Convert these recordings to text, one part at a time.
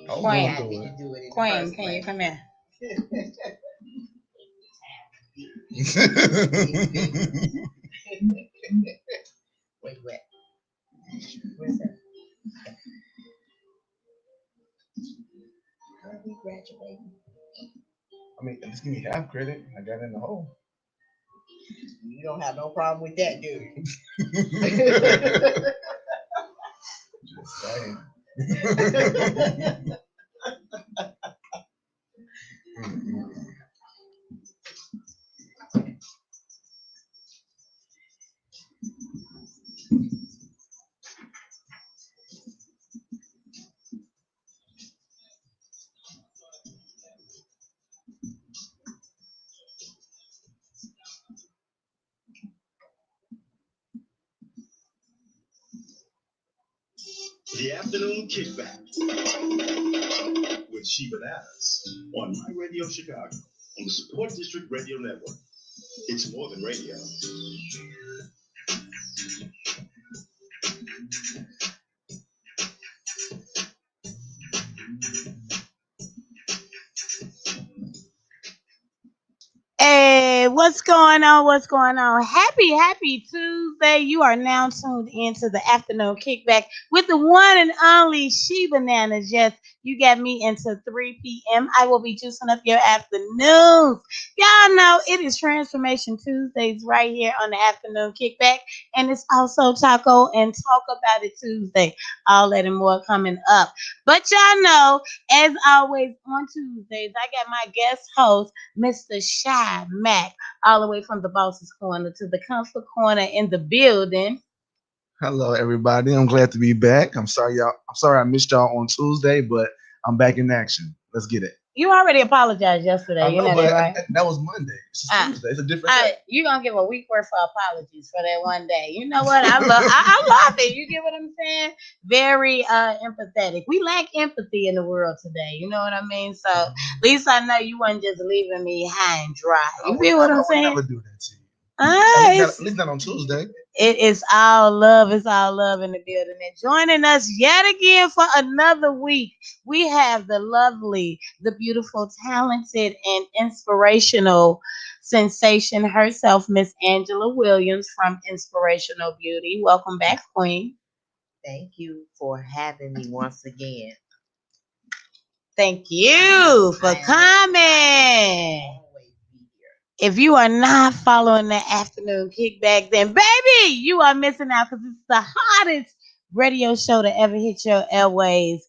Queen, Queen, can you come here? Wait, wait. Where's that? Are we graduating? I mean, just give me half credit. I got in the hole. You don't have no problem with that, do you? Just saying. The afternoon kickback with ChiBananas on My Radio Chicago on the Support District Radio Network. It's more than radio. Hey, what's going on? What's going on? Happy Tuesday. You are now tuned into the afternoon kickback with the one and only ChiBananas. Yes, you got me into 3 p.m. I will be juicing up your afternoons. Y'all know it is Transformation Tuesdays right here on the afternoon kickback. And it's also Taco and Talk About It Tuesday. All that and more coming up. But y'all know, as always on Tuesdays, I got my guest host, Mr. ShyMac, all the way from the Boss's Corner to the Comfort Corner in the building. Hello, everybody. I'm glad to be back. I'm sorry I missed y'all on Tuesday, but I'm back in action. Let's get it. You already apologized yesterday. You know that, right? That was Monday. It's Tuesday. It's a different day. You're going to give a week worth of apologies for that one day. You know what? I love it. You get what I'm saying? Very empathetic. We lack empathy in the world today. You know what I mean? So at least I know you weren't just leaving me high and dry. You feel what I'm saying? I would never do that to you. At least not on Tuesday. It is all love. It's all love in the building. And joining us yet again for another week, we have the lovely, the beautiful, talented, and inspirational sensation herself, Miss Angela Williams from Inspirational Beauty. Welcome back, Queen. Thank you for having me once again. Thank you for coming. If you are not following the afternoon kickback, then baby, you are missing out because it's the hottest radio show to ever hit your airways.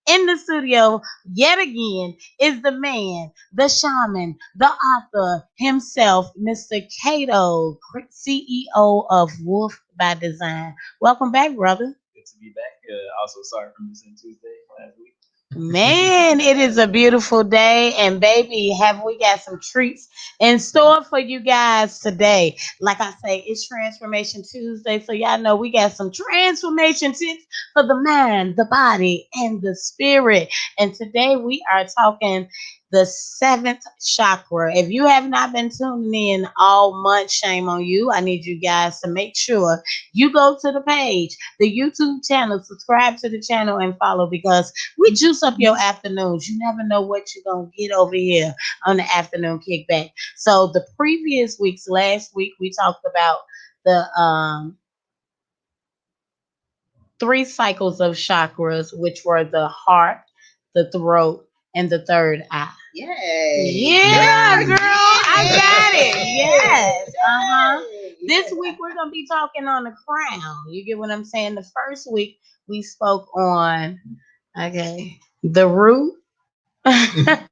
In the studio, yet again, is the man, the shaman, the author himself, Mr. Cayto, CEO of Wolf by Design. Welcome back, brother. Good to be back. Also, sorry for missing Tuesday last week. Man, it is a beautiful day, and baby, have we got some treats in store for you guys today. Like I say, it's Transformation Tuesday, so y'all know we got some transformation tips for the mind, the body, and the spirit. And today we are talking the 7th chakra. If you have not been tuning in all month, shame on you. I need you guys to make sure you go to the page, the YouTube channel, subscribe to the channel, and follow, because we juice up your afternoons. You never know what you're going to get over here on the afternoon kickback. So the previous weeks, last week, we talked about the 3 cycles of chakras, which were the heart, the throat, and the third eye. Yay. Yeah, girl, I got it. Yes. This week we're gonna be talking on the crown. You get what I'm saying? The first week we spoke on the root. Come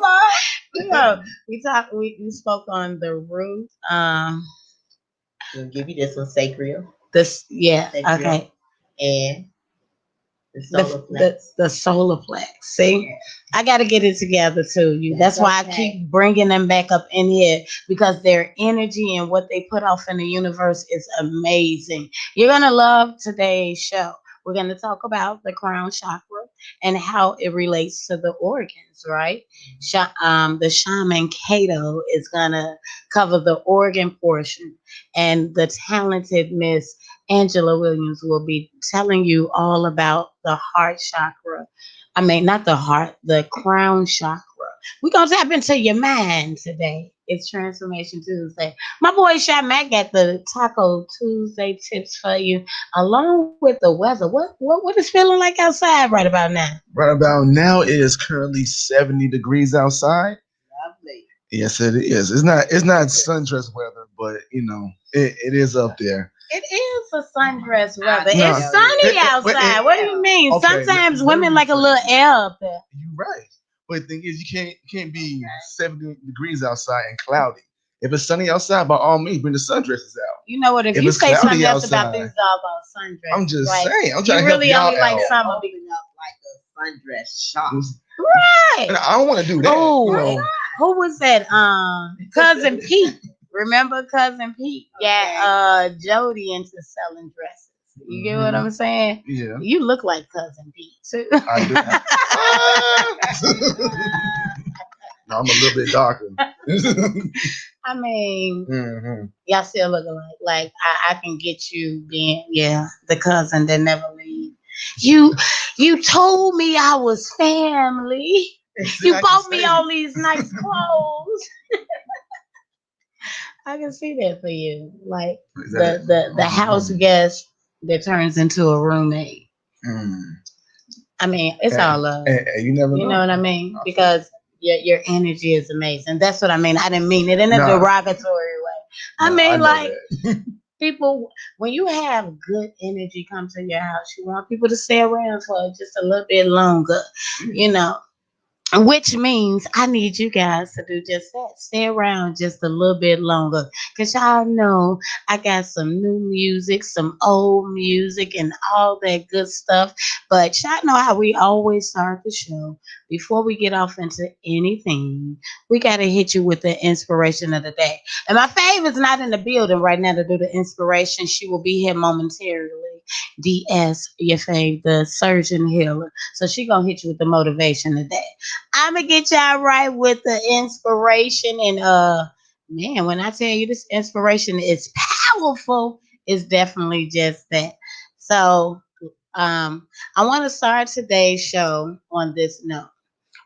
on. Yeah, we spoke on the root. I'll give you this one, sacral. Sacral. Okay. And the solar plex. See, I got to get it together too. That's why I keep bringing them back up in here, because their energy and what they put off in the universe is amazing. You're gonna love today's show. We're going to talk about the crown chakra and how it relates to the organs, right? The shaman Cayto is going to cover the organ portion, and the talented Miss Angela Williams will be telling you all about the heart chakra. I mean, not the heart, the crown chakra. We're going to tap into your mind today. It's Transformation Tuesday. My boy ShyMac got the Taco Tuesday tips for you, along with the weather. What is feeling like outside right about now? Right about now, it is currently 70 degrees outside. Lovely. Yes, it is. It's not sundress weather, but it is up there. It is a sundress weather. No, It's sunny outside. What do you mean? okay. Sometimes Let me women like a little rephrase. air up there. You're right. But the thing is, you can't be 70 degrees outside and cloudy. If it's sunny outside, by all means, bring the sundresses out. You know what? If If you it's say something cloudy else about outside, these doggone sundresses, I'm just right? saying. I'm You trying to help really y'all only like out. summer. Open up like a sundress shop. Right. And I don't want to do that. Oh, who was that? Cousin Pete. Remember Cousin Pete? Yeah, Jody into selling dresses. You get what I'm saying? Yeah, You look like Cousin Pete too. I do. No, I'm a little bit darker. I mean, hmm y'all still look alike. Like I can get you being the cousin that never leave. You told me I was family. See, You I can bought me say all these nice clothes. I can see that for you. Like Is that the house guest that turns into a roommate. Mm. I mean, it's all love. You never know. You know what I mean? Because your energy is amazing. That's what I mean. I didn't mean it in a Nah. derogatory way. I Nah, mean, know like that. people, when you have good energy come to your house, you want people to stay around for just a little bit longer, you know. Which means I need you guys to do just that. Stay around just a little bit longer. Because y'all know I got some new music, some old music, and all that good stuff. But y'all know how we always start the show. Before we get off into anything, we got to hit you with the inspiration of the day. And my fave is not in the building right now to do the inspiration. She will be here momentarily. DS, your fave, the surgeon healer. So she going to hit you with the motivation today. I'm gonna get y'all right with the inspiration and man, when I tell you this inspiration is powerful, it's definitely just that. So I want to start today's show on this note.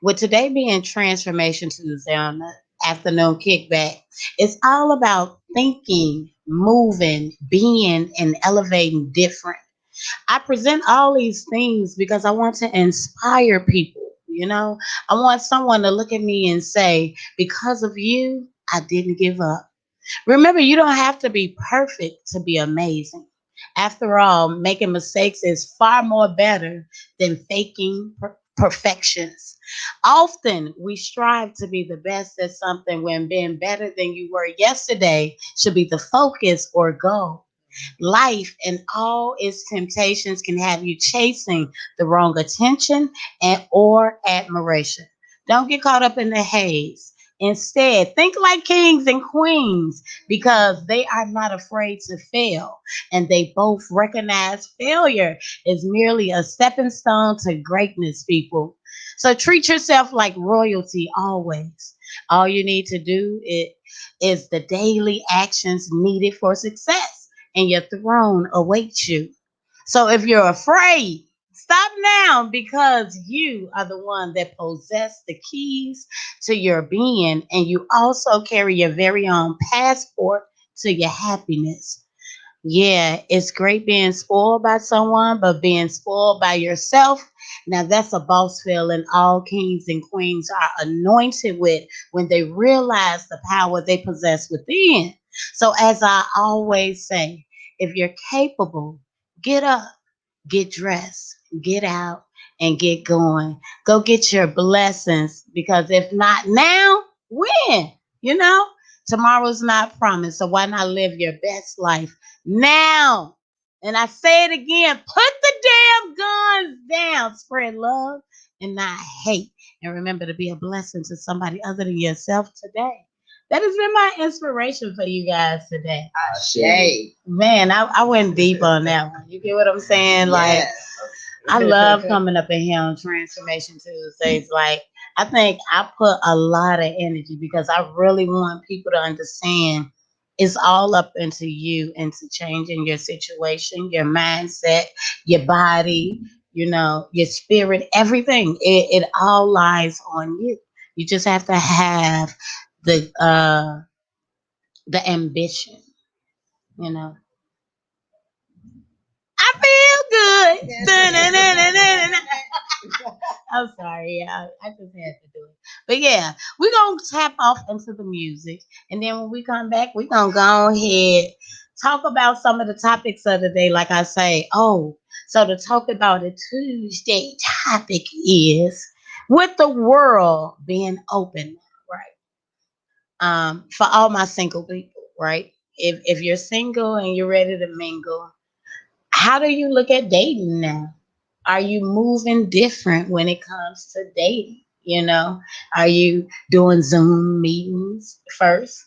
With today being Transformation Tuesday on the afternoon kickback, it's all about thinking, moving, being, and elevating different. I present all these things because I want to inspire people. You know, I want someone to look at me and say, because of you, I didn't give up. Remember, you don't have to be perfect to be amazing. After all, making mistakes is far more better than faking perfections. Often we strive to be the best at something when being better than you were yesterday should be the focus or goal. Life and all its temptations can have you chasing the wrong attention and or admiration. Don't get caught up in the haze. Instead, think like kings and queens because they are not afraid to fail and they both recognize failure is merely a stepping stone to greatness, people. So treat yourself like royalty always. All you need to do is the daily actions needed for success and your throne awaits you. So if you're afraid, stop now because you are the one that possess the keys to your being and you also carry your very own passport to your happiness. Yeah, it's great being spoiled by someone, but being spoiled by yourself, now that's a boss feeling all kings and queens are anointed with when they realize the power they possess within. So, as I always say, if you're capable, get up, get dressed, get out, and get going. Go get your blessings because if not now, when? You know, tomorrow's not promised. So why not live your best life now? And I say it again, put the damn guns down, spread love and not hate. And remember to be a blessing to somebody other than yourself today. That has been my inspiration for you guys today. Ashe. Man, I went deep on that one. You get what I'm saying? Like, Yes. I love coming up in here on Transformation Tuesdays. Like, I think I put a lot of energy because I really want people to understand it's all up into you, into changing your situation, your mindset, your body, your spirit, everything. It all lies on you. You just have to have the uh the ambition, you know. I feel good. I'm sorry, yeah. I just had to do it. But yeah, we're gonna tap off into the music. And then when we come back, we're gonna go ahead, talk about some of the topics of the day. Like I say, so the talk about a Tuesday topic is with the world being open, right? For all my single people, right? If you're single and you're ready to mingle, how do you look at dating now? Are you moving different when it comes to dating? Are you doing Zoom meetings first?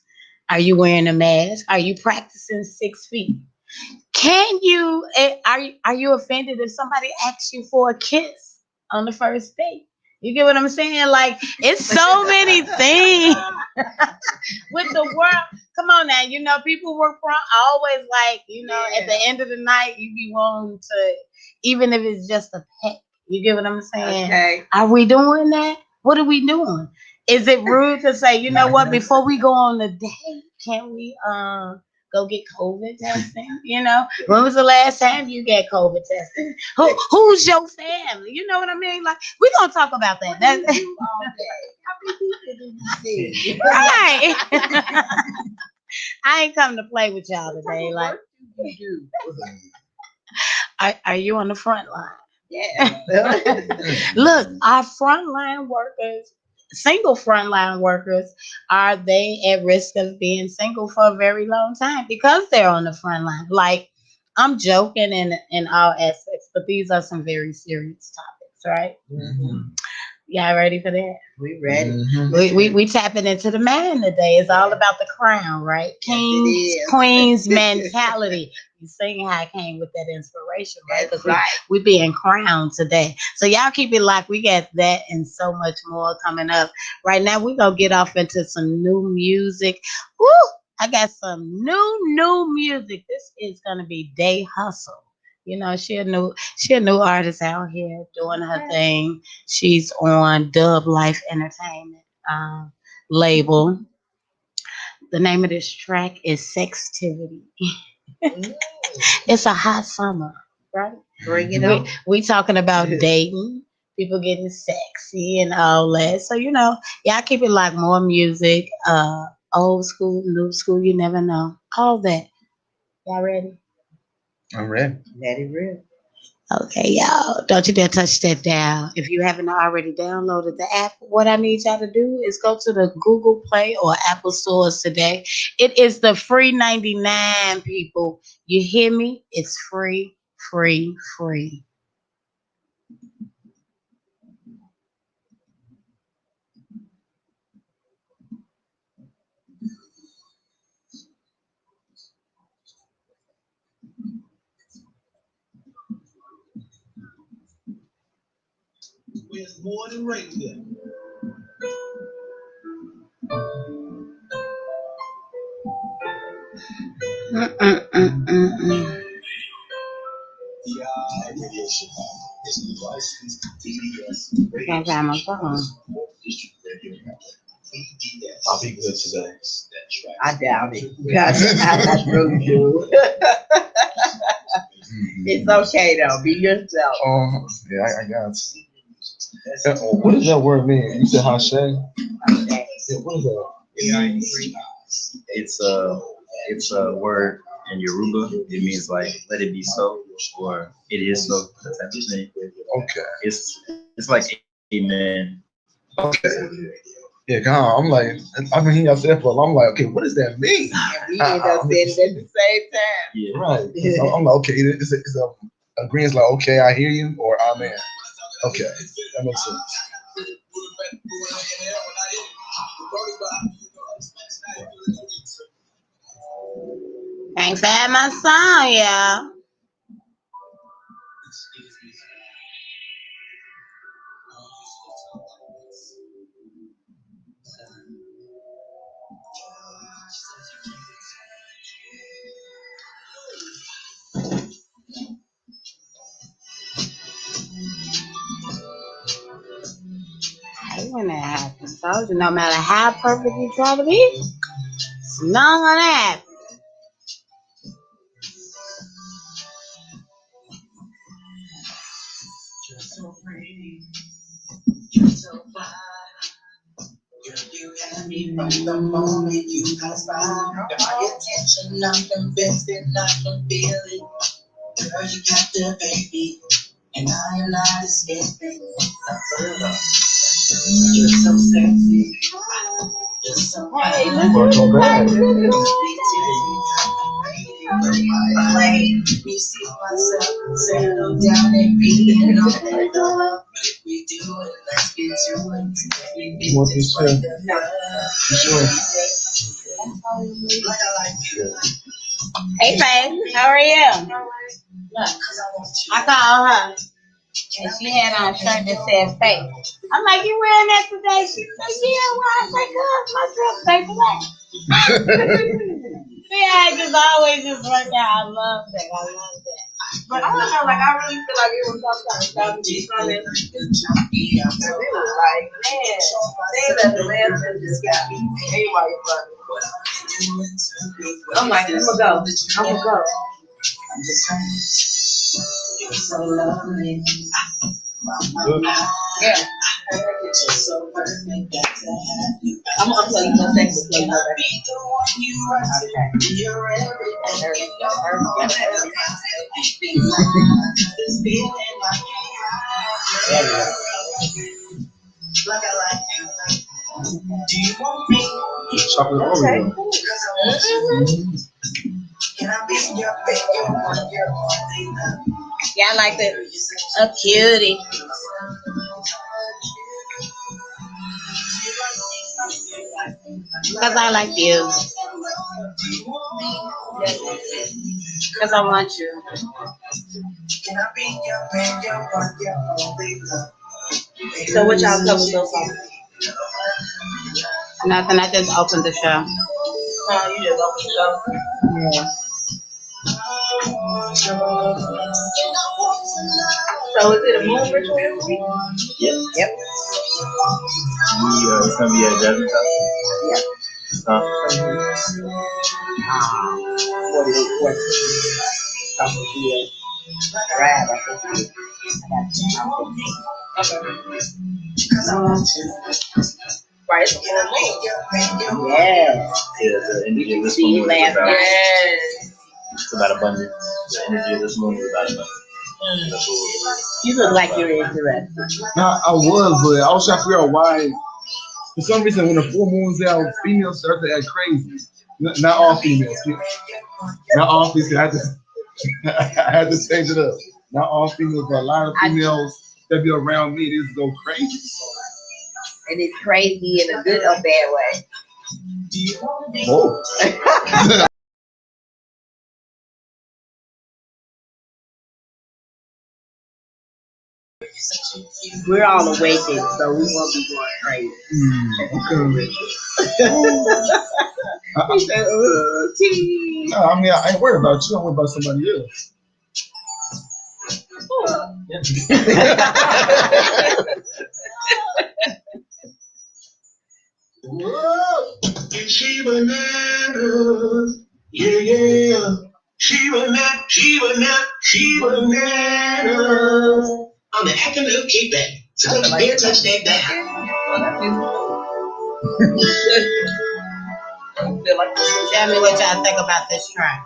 Are you wearing a mask? Are you practicing 6 feet? Can you are you offended if somebody asks you for a kiss on the first date? You get what I'm saying? Like it's so many things with the world. Come on now, people were always like, at the end of the night, you be wanting to, even if it's just a pet. You get what I'm saying? Okay. Are we doing that? What are we doing? Is it rude to say, you know what, before we go on the date, can we go get COVID testing? When was the last time you got COVID testing? Who's your family? You know what I mean? Like we're gonna talk about that. What do you do all day? How many people do you see? Right. I ain't come to play with y'all What type today. of Like, work do you do? are you on the front line? Yeah. Look, our frontline workers, single frontline workers, are they at risk of being single for a very long time because they're on the front line? Like, I'm joking in all aspects, but these are some very serious topics, right? Mhm. Y'all ready for that? We ready. We tapping into the man today. It's all about the crown, right? Yes, it Kings, is. queens mentality. You sing how I came with that inspiration, right? That's Because right. we being crowned today. So y'all keep it locked. We got that and so much more coming up. Right now, we gonna get off into some new music. Woo! I got some new music. This is gonna be Day Hustle. She a new artist out here doing her thing. She's on Dub Life Entertainment label. The name of this track is Sextivity. Mm. It's a hot summer, right? Bring it We on. we talking about dating, people getting sexy and all that. So y'all keep it like more music, old school, new school. You never know. All that. Y'all ready? I'm ready. Let it rip. Okay, y'all. Don't you dare touch that dial. If you haven't already downloaded the app, what I need y'all to do is go to the Google Play or Apple stores today. It is the free 99, people. You hear me? It's free, free, free. With more than radio. Mm-mm-mm-mm-mm. Yeah, Radio Chicago is a licensed BDS radio Can't find my station phone. Fourth District Radio Network. BDS. I'll be good today. That's I right. doubt it. I really do. It's okay though. Be yourself. Yeah, I got you. What does that word mean? You said hashe? Okay. Yeah, what is that? It's a word in Yoruba. It means like let it be so or it is so, that type of thing. Okay. It's like amen. Okay. Yeah, I'm like, I've been hearing y'all say it for a while. I'm like, okay, what does that mean? And we end up saying it at the same time. Yeah. Right. So I'm like, okay, it's a agreement's like, okay, I hear you, or amen. Okay, that makes sense. Can't find my song, y'all. when that happens. Told you, no matter how perfect you try to be, it's not gonna happen. You're so pretty. You're so fine. Girl, you had me from the moment you passed by. Got my attention, I'm convinced and I can feel it. Girl, you got the baby, and I am not escaping. You're so sexy. You're so Hey, Welcome back. me see myself settle down and be in on it. We do it, let's get to it. Want this shirt? Sure. Like I like you. Hey, babe, how are you? I called her, and she had on a shirt that said fake. I'm like, you wearing that today? She said, yeah, why? I said, cuz my dress stay black. See, I just always just work out. I love that. I love that. But I don't know, like I really feel like it was some kind of stuff to be from it. It was like, man, they left the last one just got me. Anyway, I'm like, I'm gonna go. I'm gonna go. You're so lovely. Yeah. So perfect that to have you. I'm gonna play you one second. Can I be the one you run to? You're everything. This feeling like I like you. Do you want me? Chocolate Oreo. Because I want you. Can I be your one, your only? Yeah, I like that. A cutie. Because I like you. Because I want you. Can I be your one, your only love? So what y'all cover so far? Nothing. I just opened the show. Oh, you just open the show. Yeah. So is it a moon ritual every week? Yep. It's gonna be at Jasmine House. Huh? 48. Right, I think. Right, it's a full moon. Yeah. Yeah, the energy of this See moon you is about, Yes. it's about abundance. The energy of this moon is about abundance. That's what we're You look like you're interested. Now, I was, but I was trying to figure out why. For some reason, when the full moon's out, females start to act crazy. Not all females. Not all females. I had to change it up. Not all females, but a lot of females that be around me, they just go crazy. And it's crazy in a good or bad way. Oh. We're all awakened, so we won't be going crazy. Okay. He said, tea. No, I mean, I ain't worried about you. I'm worried about somebody else. Whoa, it's ChiBananas. Yeah, yeah. ChiBananas. I'm the acting little kickback. So don't you dare touch that down. Tell me what y'all think about this track.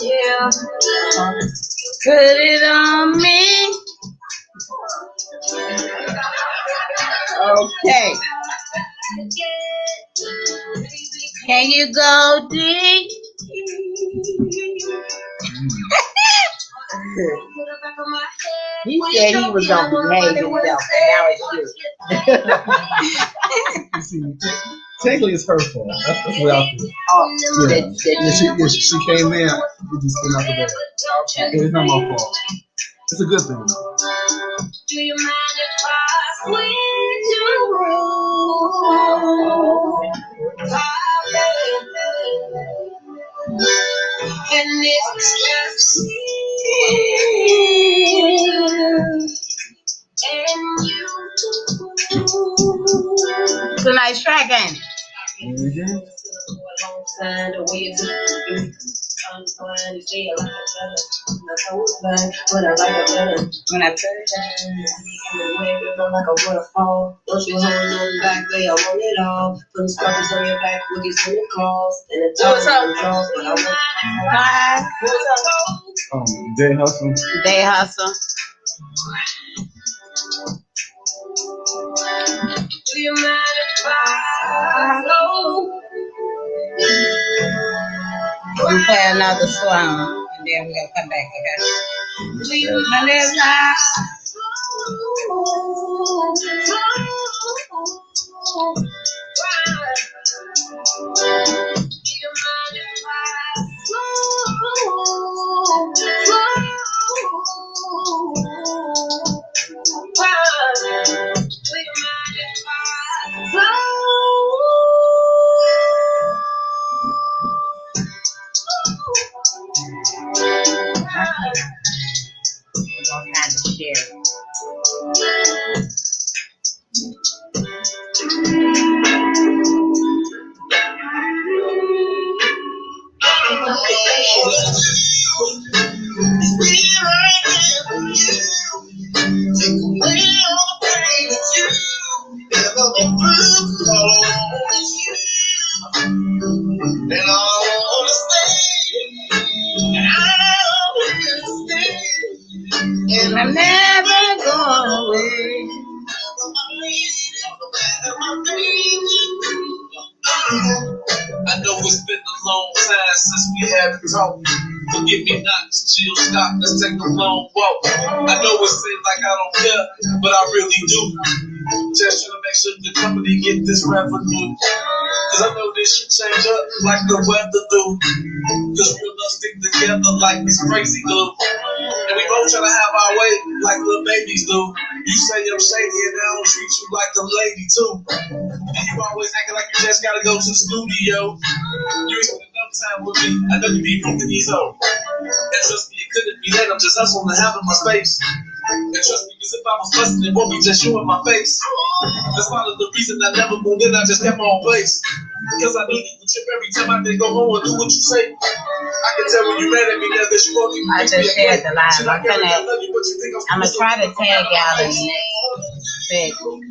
Yeah. Put it on me. Okay. Can you go deep? He said he was gonna behave himself, and now it's you. Technically, it's her fault. That's what I feel. Oh, Yeah. She came in. It just came out the bed. It's not my fault. It's a good thing. Do you mind if I swing to the room? And it's just me and you. It's a nice track, ain't it? Mm-hmm. When I turn it down, the wind feel like a waterfall. Don't you hold nothing back, they all want it all. Putting sparkles on your back, looking for the calls. And the time draws, but I want Day hustle. Day Hustle. do you mind if I go? We play another song, and then we're gonna come back, okay? Do you mind if I we're gonna kind of share. And I'm never going away. I know it's been a long time since we haven't talked. Forgive me not to chill, stop, let's take a long walk. I know it seems like I don't care, but I really do. Just trying to make sure the company get this revenue. Cause I know this should change up like the weather do. Cause real love stick together like it's crazy glue. And we both tryna have our way like little babies do. You say I'm shady and I don't treat you like a lady too. And you always acting like you just gotta go to the studio. You ain't spend enough time with me. I know you be proving these hoes. And trust me, it couldn't be that. I'm just hustling to have in my space. And trust me, cause if I was busting, it won't be just you in my face. That's part of the reason I never moved in. I just kept my own place. Cause I knew you would trip every time I did go home and do what you say. I can tell when you mad at me now that you won't even I just shared the live. I'm gonna try to tag y'all in the next segment.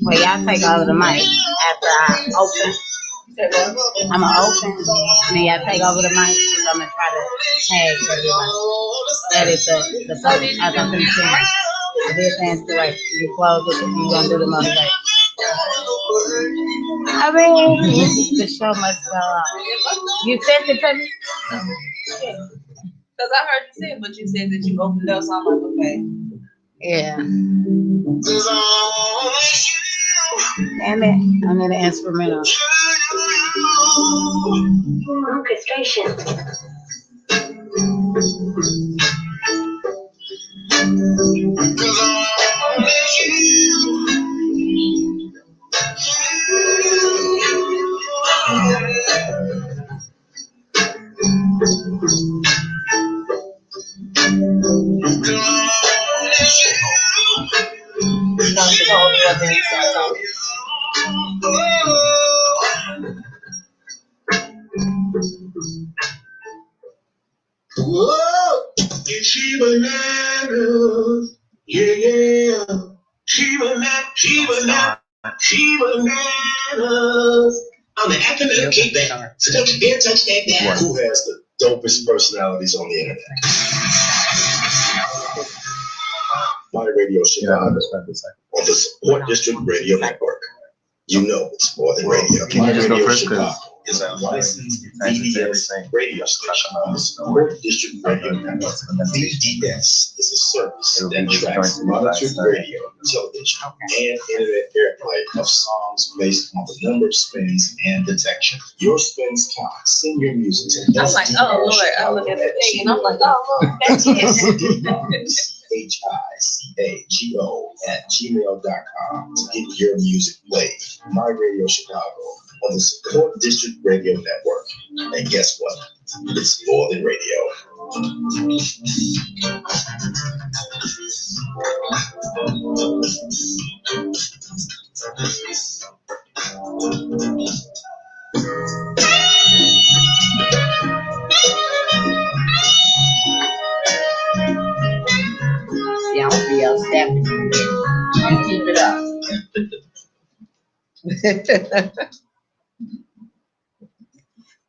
Well, y'all take over the mic after I open. I'm gonna open, and then y'all take over the mic, because I'm gonna try to tag everyone. That is the first, as I'm saying. This inspiration. You close it, and you're gonna do the motivation. I mean, the show must go on. You sent it to me? Because I heard you say it, but you said that you opened up, so I'm like, okay. Yeah. Damn it. I need an instrumental. Orchestration. Whoa! It's ChiBananas. Yeah, yeah. ChiBananas. I'm an acronym Kickback. So don't you dare touch that down. Who has the dopest personalities on the internet? My radio Chicago on the Support District Radio Network. You know it's more than radio. Can you just go first? Chicago is a licensed VDS radio station on the Support District Radio Network. VDS is a service that tracks monitored radio, television, and internet airplay of songs based on the number of spins and detection. Your spins count. Send your music to I'm like, oh Lord, I look at the thing and I'm like, oh look, that's it. HICAGO@gmail.com to get your music played. My Radio Chicago on the Support District Radio Network. And guess what? It's more than radio. Yeah, I'm gonna be up stepping. You keep it up.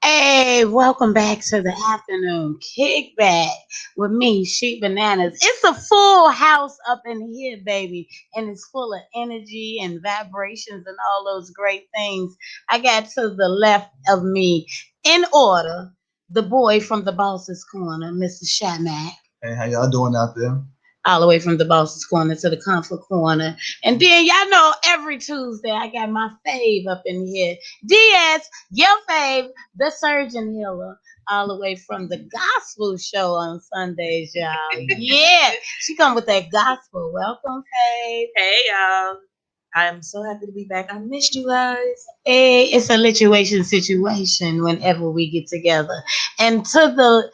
Hey, welcome back to the afternoon kickback with me, ShyBananas. It's a full house up in here, baby, and it's full of energy and vibrations and all those great things. I got to the left of me in order the boy from the boss's corner, Mr. ShyMac. Hey, how y'all doing out there? All the way from the boss's corner to the comfort corner. And then y'all know every Tuesday I got my fave up in here. Diaz, your fave, the surgeon healer. All the way from the gospel show on Sundays, y'all. Yeah. She come with that gospel. Welcome, fave. Hey y'all. I'm so happy to be back. I missed you guys. Hey, it's a situation whenever we get together. And to the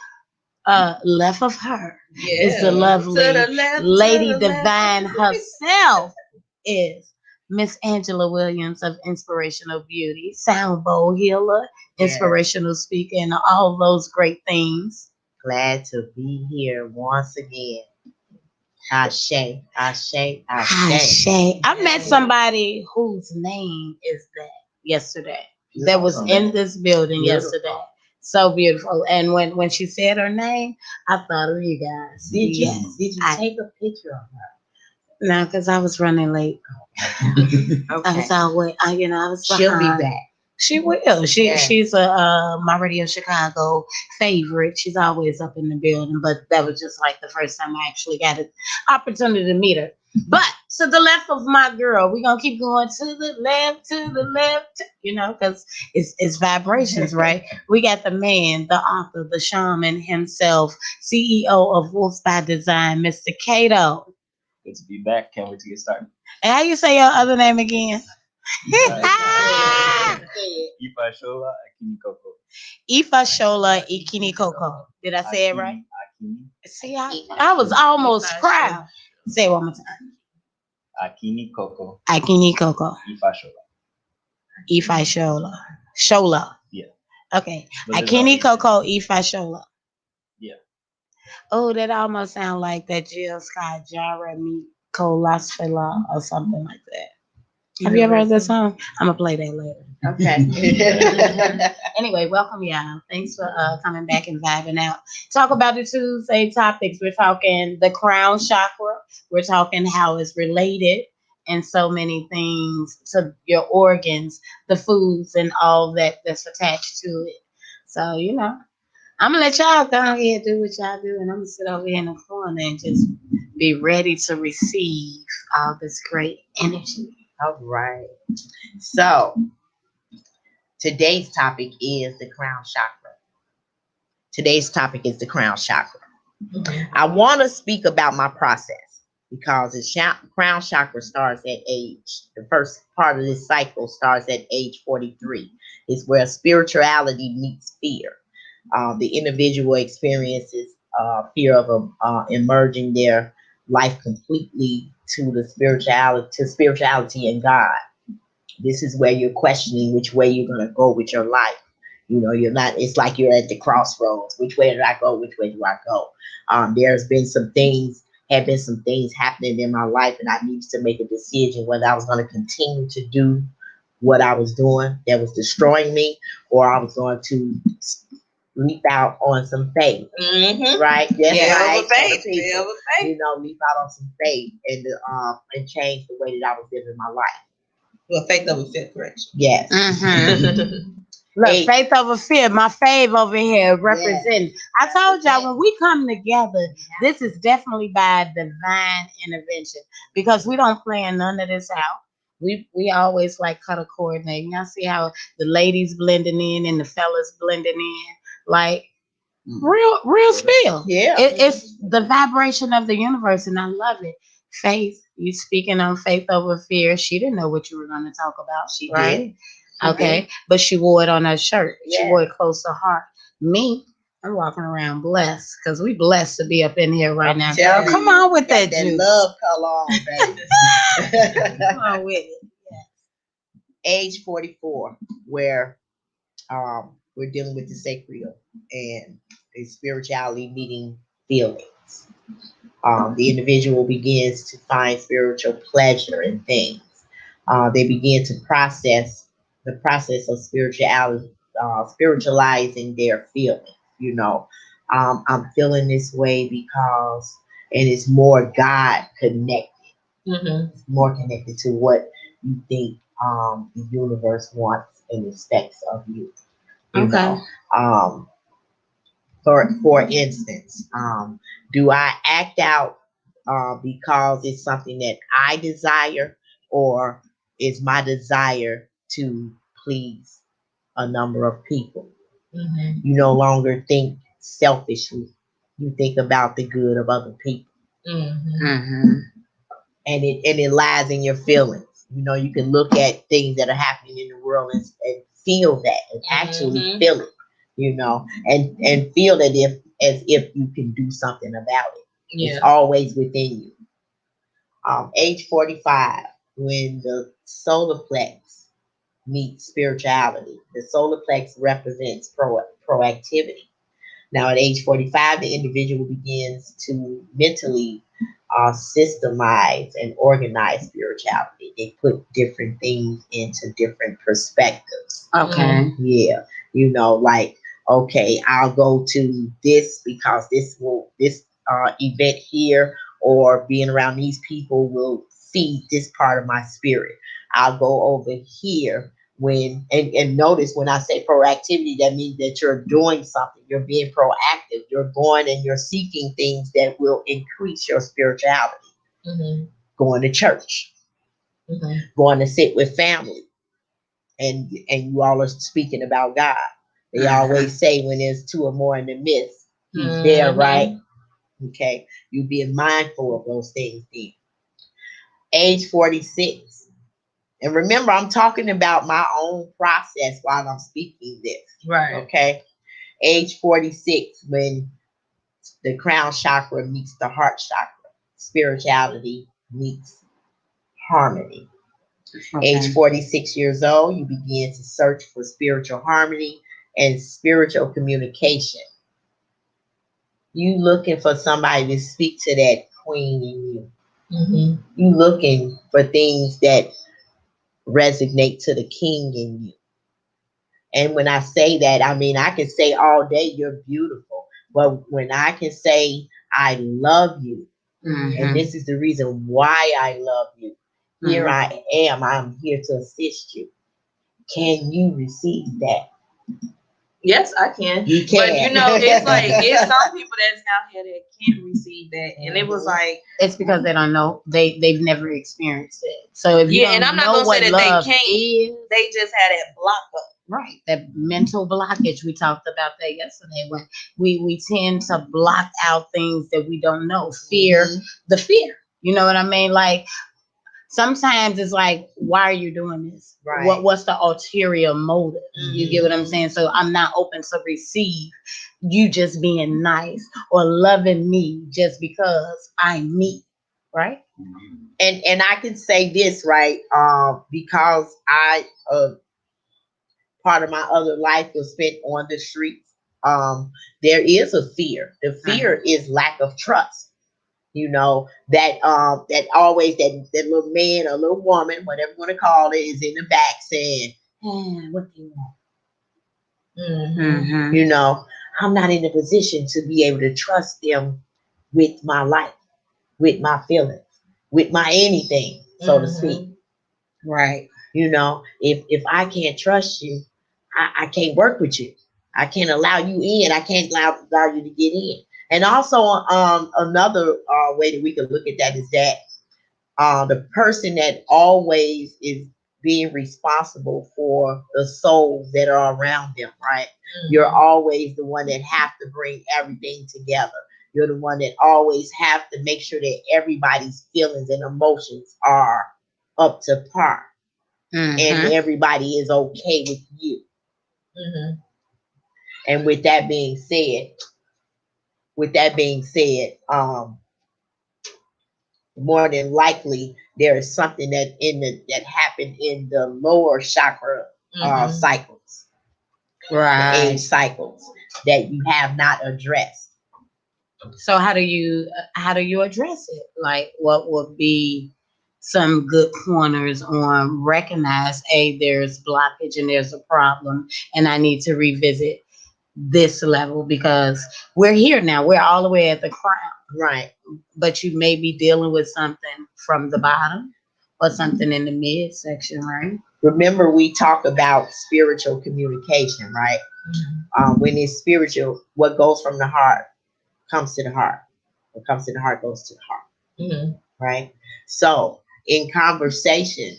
left of her is the lovely Lady Divine herself, is Miss Angela Williams of Inspirational Beauty, sound bowl healer, inspirational speaker, and all those great things. Glad to be here once again. Ashe, ashe, ashe. Ashe. I met somebody whose name is that yesterday. That was in this building yesterday. So beautiful. And when she said her name, I thought of you guys. Did you take a picture of her? No, because I was running late. I was always, I was behind. She'll be back. She will. She's my Radio Chicago favorite. She's always up in the building, but that was just like the first time I actually got an opportunity to meet her. But to the left of my girl, we're gonna keep going to the left, because it's vibrations, right? We got the man, the author, the shaman himself, CEO of Wolves by Design, Mr. Cayto. Good to be back. Can't wait to get started. And how you say your other name again? Ifa Shola Akini Koko. Ifa Shola Ikini Koko. Did I say it right? Akini. See, I was almost proud. Say it one more time. Akini Koko. Akini Koko. Ifa Shola. Ifa Shola. Shola. Yeah. Okay. But there's Akini no Koko Ifa Shola. Yeah. Oh, that almost sounds like that Jill Scott Jeremy Colasfela or something like that. Have you ever heard that song? I'm gonna play that later. Okay. Anyway, welcome y'all. Thanks for coming back and vibing out. Talk about the Tuesday topics. We're talking the crown chakra. We're talking how it's related and so many things to your organs, the foods, and all that's attached to it. So I'm gonna let y'all go ahead and do what y'all do, and I'm gonna sit over here in the corner and just be ready to receive all this great energy. All right. So today's topic is the crown chakra. I want to speak about my process because the crown chakra starts at the first part of this cycle starts at age 43. It's where spirituality meets fear. The individual experiences fear of emerging their life completely to spirituality and God. This is where you're questioning which way you're going to go with your life. You're not, it's like you're at the crossroads. Which way did I go? Which way do I go? Have been some things happening in my life, and I needed to make a decision whether I was going to continue to do what I was doing that was destroying me, or I was going to leap out on some faith. Mm-hmm. Right? That's right. Faith. Leap out on some faith and change the way that I was living my life. Well, faith over fear, correction. Yes. Mm-hmm. Look, faith over fear, my fave over here representing. Yes. I told y'all when we come together, this is definitely by divine intervention because we don't plan none of this out. We always like color coordinating. Y'all see how the ladies blending in and the fellas blending in, like real spill. Yeah, it's the vibration of the universe, and I love it. Faith, you speaking on faith over fear. She didn't know what you were going to talk about. She did. Okay, but she wore it on her shirt. She Yeah. wore it close to her heart. Me, I'm walking around blessed because we blessed to be up in here right I'm now. Girl, telling come you, on with got that that juice. love color on, Come baby. on with it. Age 44, where we're dealing with the sacred and the spirituality meeting feelings. The individual begins to find spiritual pleasure in things. They begin to process the process of spirituality, spiritualizing their feelings. You know, I'm feeling this way because, and it's more God connected. It's more connected to what you think the universe wants and expects of you. You Okay. know, um, for instance, do I act out because it's something that I desire, or is my desire to please a number of people? You no longer think selfishly. You think about the good of other people, Mm-hmm. and it lies in your feelings. You know, you can look at things that are happening in the world and feel that, and actually feel it. You know, and feel that if as if you can do something about it. It's always within you. Age 45, when the solar plex meets spirituality, the solar plex represents proactivity. Now, at age 45, the individual begins to mentally systemize and organize spirituality. They put different things into different perspectives. Okay. Yeah, you know, like, okay, I'll go to this because this event here or being around these people will feed this part of my spirit. I'll go over here when, and notice when I say proactivity, that means that you're doing something, you're being proactive, you're going and you're seeking things that will increase your spirituality. Going to church, going to sit with family, and you all are speaking about God. They always say when there's two or more in the midst, He's there, right? Okay, you being mindful of those things. Then age 46, and remember, I'm talking about my own process while I'm speaking this. Okay, age 46, when the crown chakra meets the heart chakra, spirituality meets harmony. Okay. Age 46 years old, you begin to search for spiritual harmony and spiritual communication. You looking for somebody to speak to that queen in you. You looking for things that resonate to the king in you. And when I say that, I mean, I can say all day you're beautiful. But when I can say I love you, and this is the reason why I love you, here I am, I'm here to assist you. Can you receive that? Yes, I can. You can. But you know, it's like it's some people that's out here that can't receive that, and it was like, It's because they don't know. They've never experienced it. So if you yeah, don't and I'm not know gonna say what that love they can't. is, They just had that block up. right, that mental blockage, we talked about that yesterday, when we tend to block out things that we don't know. Fear, the fear. You know what I mean? Like sometimes it's like, why are you doing this? Right. What's the ulterior motive? You get what I'm saying? So I'm not open to receive you just being nice or loving me just because I'm me, right? And I can say this, right? Because I part of my other life was spent on the streets. There is a fear. The fear is lack of trust. You know, that always that little man or little woman, whatever you want to call it, is in the back saying, what do you want? You know, I'm not in a position to be able to trust them with my life, with my feelings, with my anything, so to speak. Right. You know, if I can't trust you, I can't work with you. I can't allow you in. I can't allow you to get in. And also, another way that we can look at that is that the person that always is being responsible for the souls that are around them, right? You're always the one that have to bring everything together. You're the one that always have to make sure that everybody's feelings and emotions are up to par. and everybody is okay with you. And with that being said, more than likely there is something that happened in the lower chakra cycles, the age cycles that you have not addressed. So how do you address it? Like, what would be some good pointers on recognize, there's blockage and there's a problem, and I need to revisit this level because we're here now. We're all the way at the crown. Right. But you may be dealing with something from the bottom or something in the midsection, right? Remember, we talk about spiritual communication, right? When it's spiritual, what goes from the heart comes to the heart. What comes to the heart goes to the heart. Right? So in conversation,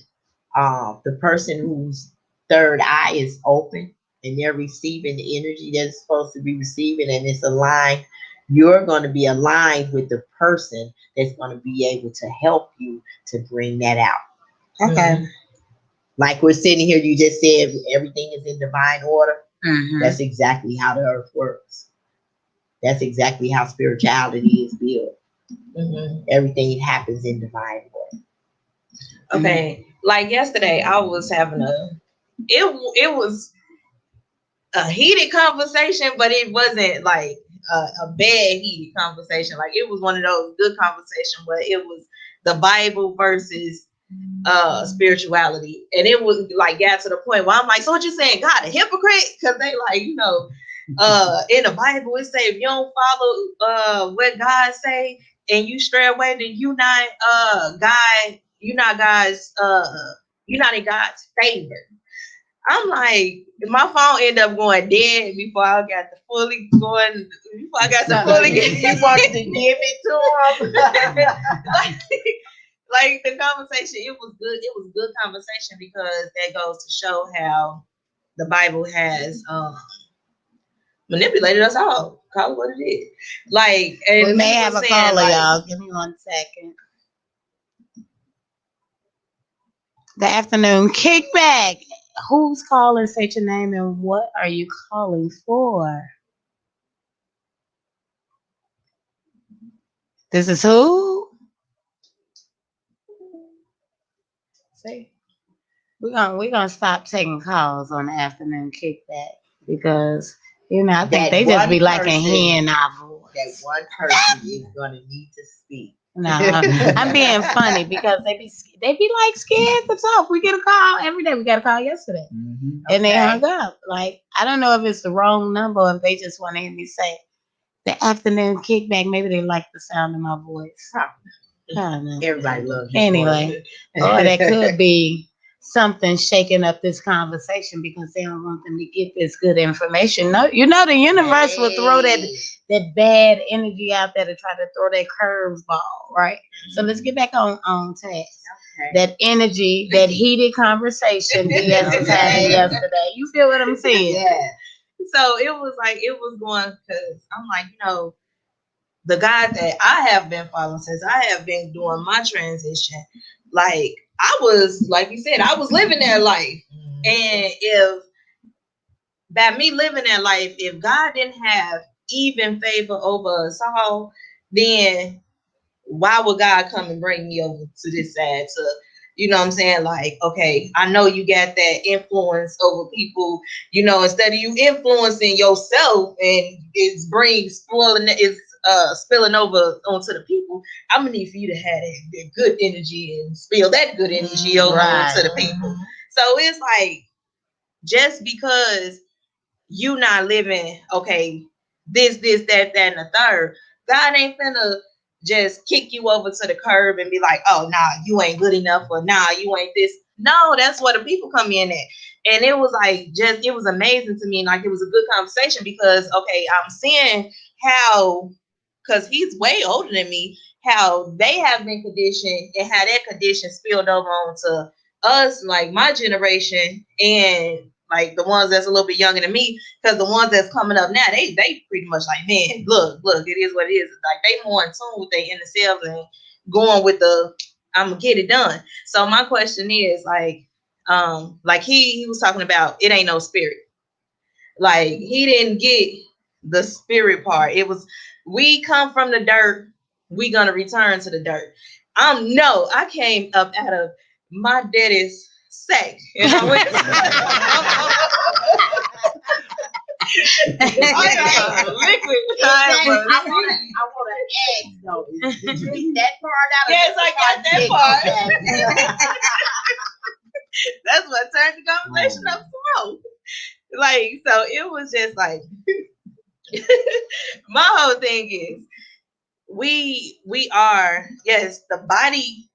the person whose third eye is open and they're receiving the energy that's supposed to be receiving and it's aligned, you're going to be aligned with the person that's going to be able to help you to bring that out. Okay. Like we're sitting here, you just said everything is in divine order. That's exactly how the earth works. That's exactly how spirituality is built. Everything happens in divine order. Okay, like yesterday, I was having it was a heated conversation, but it wasn't like a bad heated conversation. Like it was one of those good conversations where it was the Bible versus spirituality, and it was like got to the point where I'm like, so what you saying, God a hypocrite? Because they like, in the Bible it say if you don't follow what God say and you stray away, then you're not in God's favor. I'm like, my phone ended up going dead before I got to fully going. Before I got to fully get, you wanted to give it to him. like the conversation, it was good. It was good conversation because that goes to show how the Bible has manipulated us all. Call it what it is. Like, and we may have a caller, like, y'all. Give me 1 second. The afternoon kickback. Who's calling? Say your name and what are you calling for? This is who? See, we're gonna stop taking calls on the afternoon kickback because I think they just be liking hearing our voice. That one person is gonna need to speak. No, I'm being funny because they be like scared to talk. We get a call every day. We got a call yesterday, and they hung up. Like, I don't know if it's the wrong number or if they just want to hear me say the afternoon kickback. Maybe they like the sound of my voice. I don't know. Everybody loves you. Anyway, or that could be something shaking up this conversation because they don't want them to get this good information. No, the universe will throw that bad energy out there to try to throw that curveball, right? So let's get back on task. Okay. That energy, that heated conversation BS was having yesterday. You feel what I'm saying? Yeah. So it was going because I'm like, the God that I have been following since I have been doing my transition, like I was, like you said, I was living that life. And if by me living that life, if God didn't have even favor over us all, then why would God come and bring me over to this side to, you know what I'm saying? Like, okay, I know you got that influence over people, instead of you influencing yourself and it's spilling over onto the people, I'm gonna need for you to have that good energy and spill that good energy over to the people. So it's like, just because you not living, okay, this, that, and the third, God ain't finna just kick you over to the curb and be like, oh, nah, you ain't good enough, or nah, you ain't this. No, that's where the people come in at. And it was like, it was amazing to me. Like, it was a good conversation because, okay, I'm seeing how, because he's way older than me, how they have been conditioned and how that condition spilled over onto us, like my generation, and like the ones that's a little bit younger than me, because the ones that's coming up now, they pretty much like, man, look, it is what it is. Like, they more in tune with their inner selves and going with the, I'm gonna get it done. So my question is, like, Like he was talking about it ain't no spirit. Like he didn't get the spirit part. It was we come from the dirt, we gonna return to the dirt. No, I came up out of my daddy's sack and I went liquid. I want to ask though. Did you leave that part out? Yes, I got that part. That's what turned the conversation up slow. Like, so it was just like my whole thing is we are, yes, the body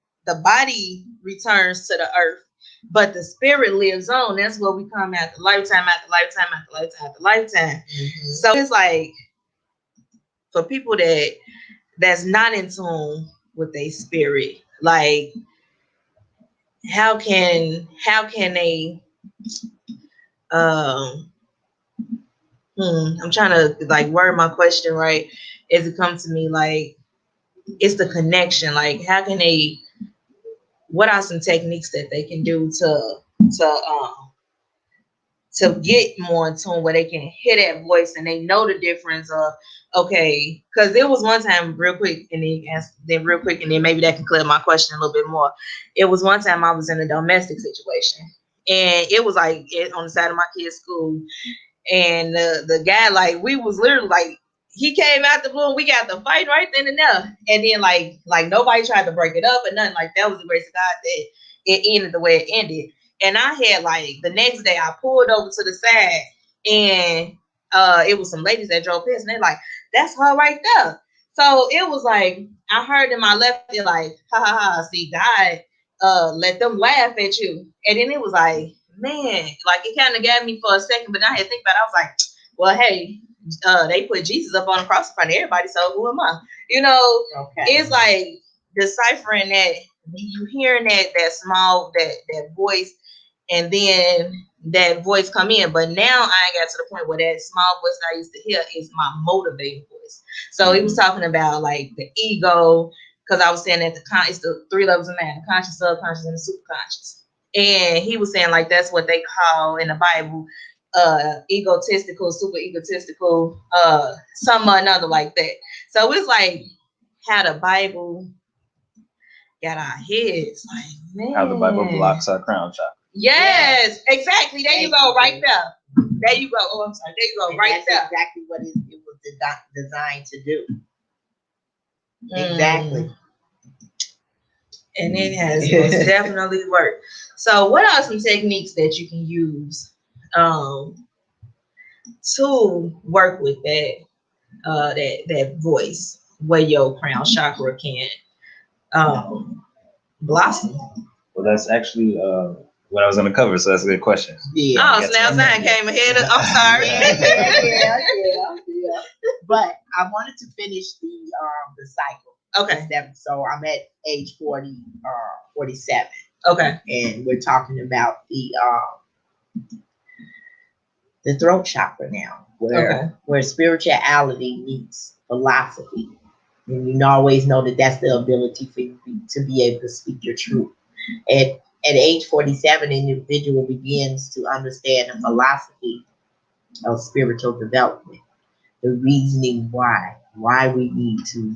returns to the earth, but the spirit lives on. That's what we come after lifetime after lifetime after lifetime after lifetime. So it's like for people that's not in tune with their spirit, like how can they I'm trying to like word my question right as it comes to me, like it's the connection. Like how can they, what are some techniques that they can do to get more in tune where they can hear that voice and they know the difference of, okay, because there was one time real quick and then real quick and then maybe that can clear my question a little bit more. It was one time I was in a domestic situation and it was like on the side of my kid's school, and the guy, like we was literally like he came out the blue and we got the fight right then and there, and then like nobody tried to break it up or nothing. Like that was the grace of God that it ended the way it ended. And I had like the next day I pulled over to the side and it was some ladies that drove past and they're like, that's her right there. So it was like I heard in my left ear like, ha ha ha, see God let them laugh at you. And then it was like, man, like it kind of got me for a second, but I had to think about it. I was like, well, hey, they put Jesus up on the cross in front of everybody, so who am I? You know, It's like deciphering that you hearing that small that voice, and then that voice come in. But now I got to the point where that small voice that I used to hear is my motivating voice. So he was talking about like the ego, because I was saying that it's the three levels of man: the conscious, subconscious, and the superconscious. And he was saying like that's what they call in the Bible egotistical, super egotistical, some or another like that. So it's like how the Bible got our heads, like, man. How the Bible blocks our crown chakra. Yes, exactly. There you go, right there. There you go. Oh, I'm sorry. There you go, And right there. Exactly what it was designed to do. Exactly. And it has most definitely worked. So what are some techniques that you can use to work with that voice where your crown chakra can blossom? Well, that's actually what I was going to cover, so that's a good question. Yeah. Oh, so now Zion came ahead. I'm sorry. Yeah. But I wanted to finish the cycle. Okay. So I'm at age 47. Okay. And we're talking about the throat chakra now, where spirituality meets philosophy. And you always know that that's the ability for you to be able to speak your truth. At age 47, an individual begins to understand the philosophy of spiritual development, the reasoning why we need to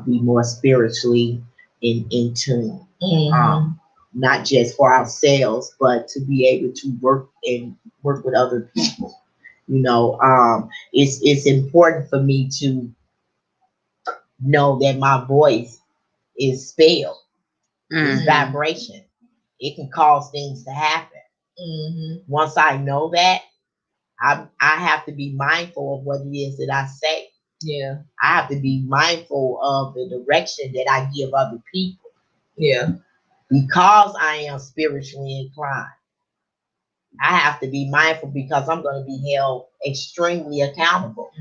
be more spiritually in tune, not just for ourselves, but to be able to work with other people. You know, it's important for me to know that my voice is spelled, it's vibration. It can cause things to happen. Once I know that, I have to be mindful of what it is that I say. Yeah. I have to be mindful of the direction that I give other people. Yeah. Because I am spiritually inclined, I have to be mindful because I'm going to be held extremely accountable.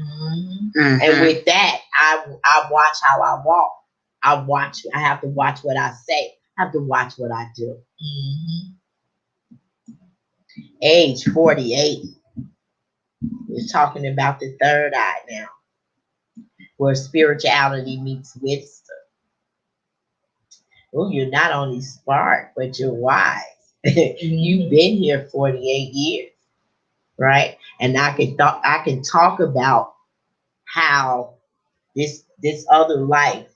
And with that, I watch how I walk. I have to watch what I say. I have to watch what I do. Age 48. We're talking about the third eye now, where spirituality meets wisdom. Oh, you're not only smart, but you're wise. You've been here 48 years, right? And I can talk about how this other life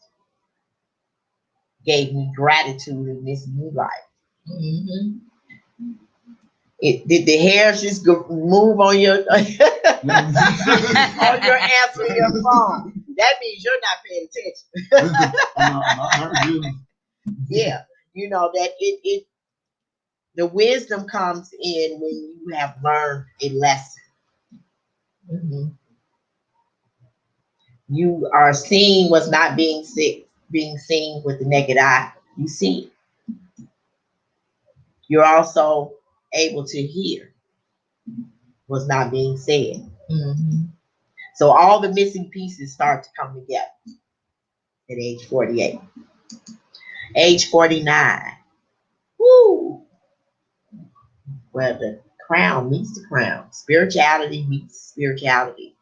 gave me gratitude in this new life. Mm-hmm. Did the hairs just move on your on your answer your phone? That means you're not paying attention. Yeah, you know that it the wisdom comes in when you have learned a lesson. Mm-hmm. You are seeing what's not being seen with the naked eye. You see it. You're also able to hear what's not being said. Mm-hmm. So all the missing pieces start to come together at age 48. Age 49. Woo! Where the crown meets the crown. Spirituality meets spirituality.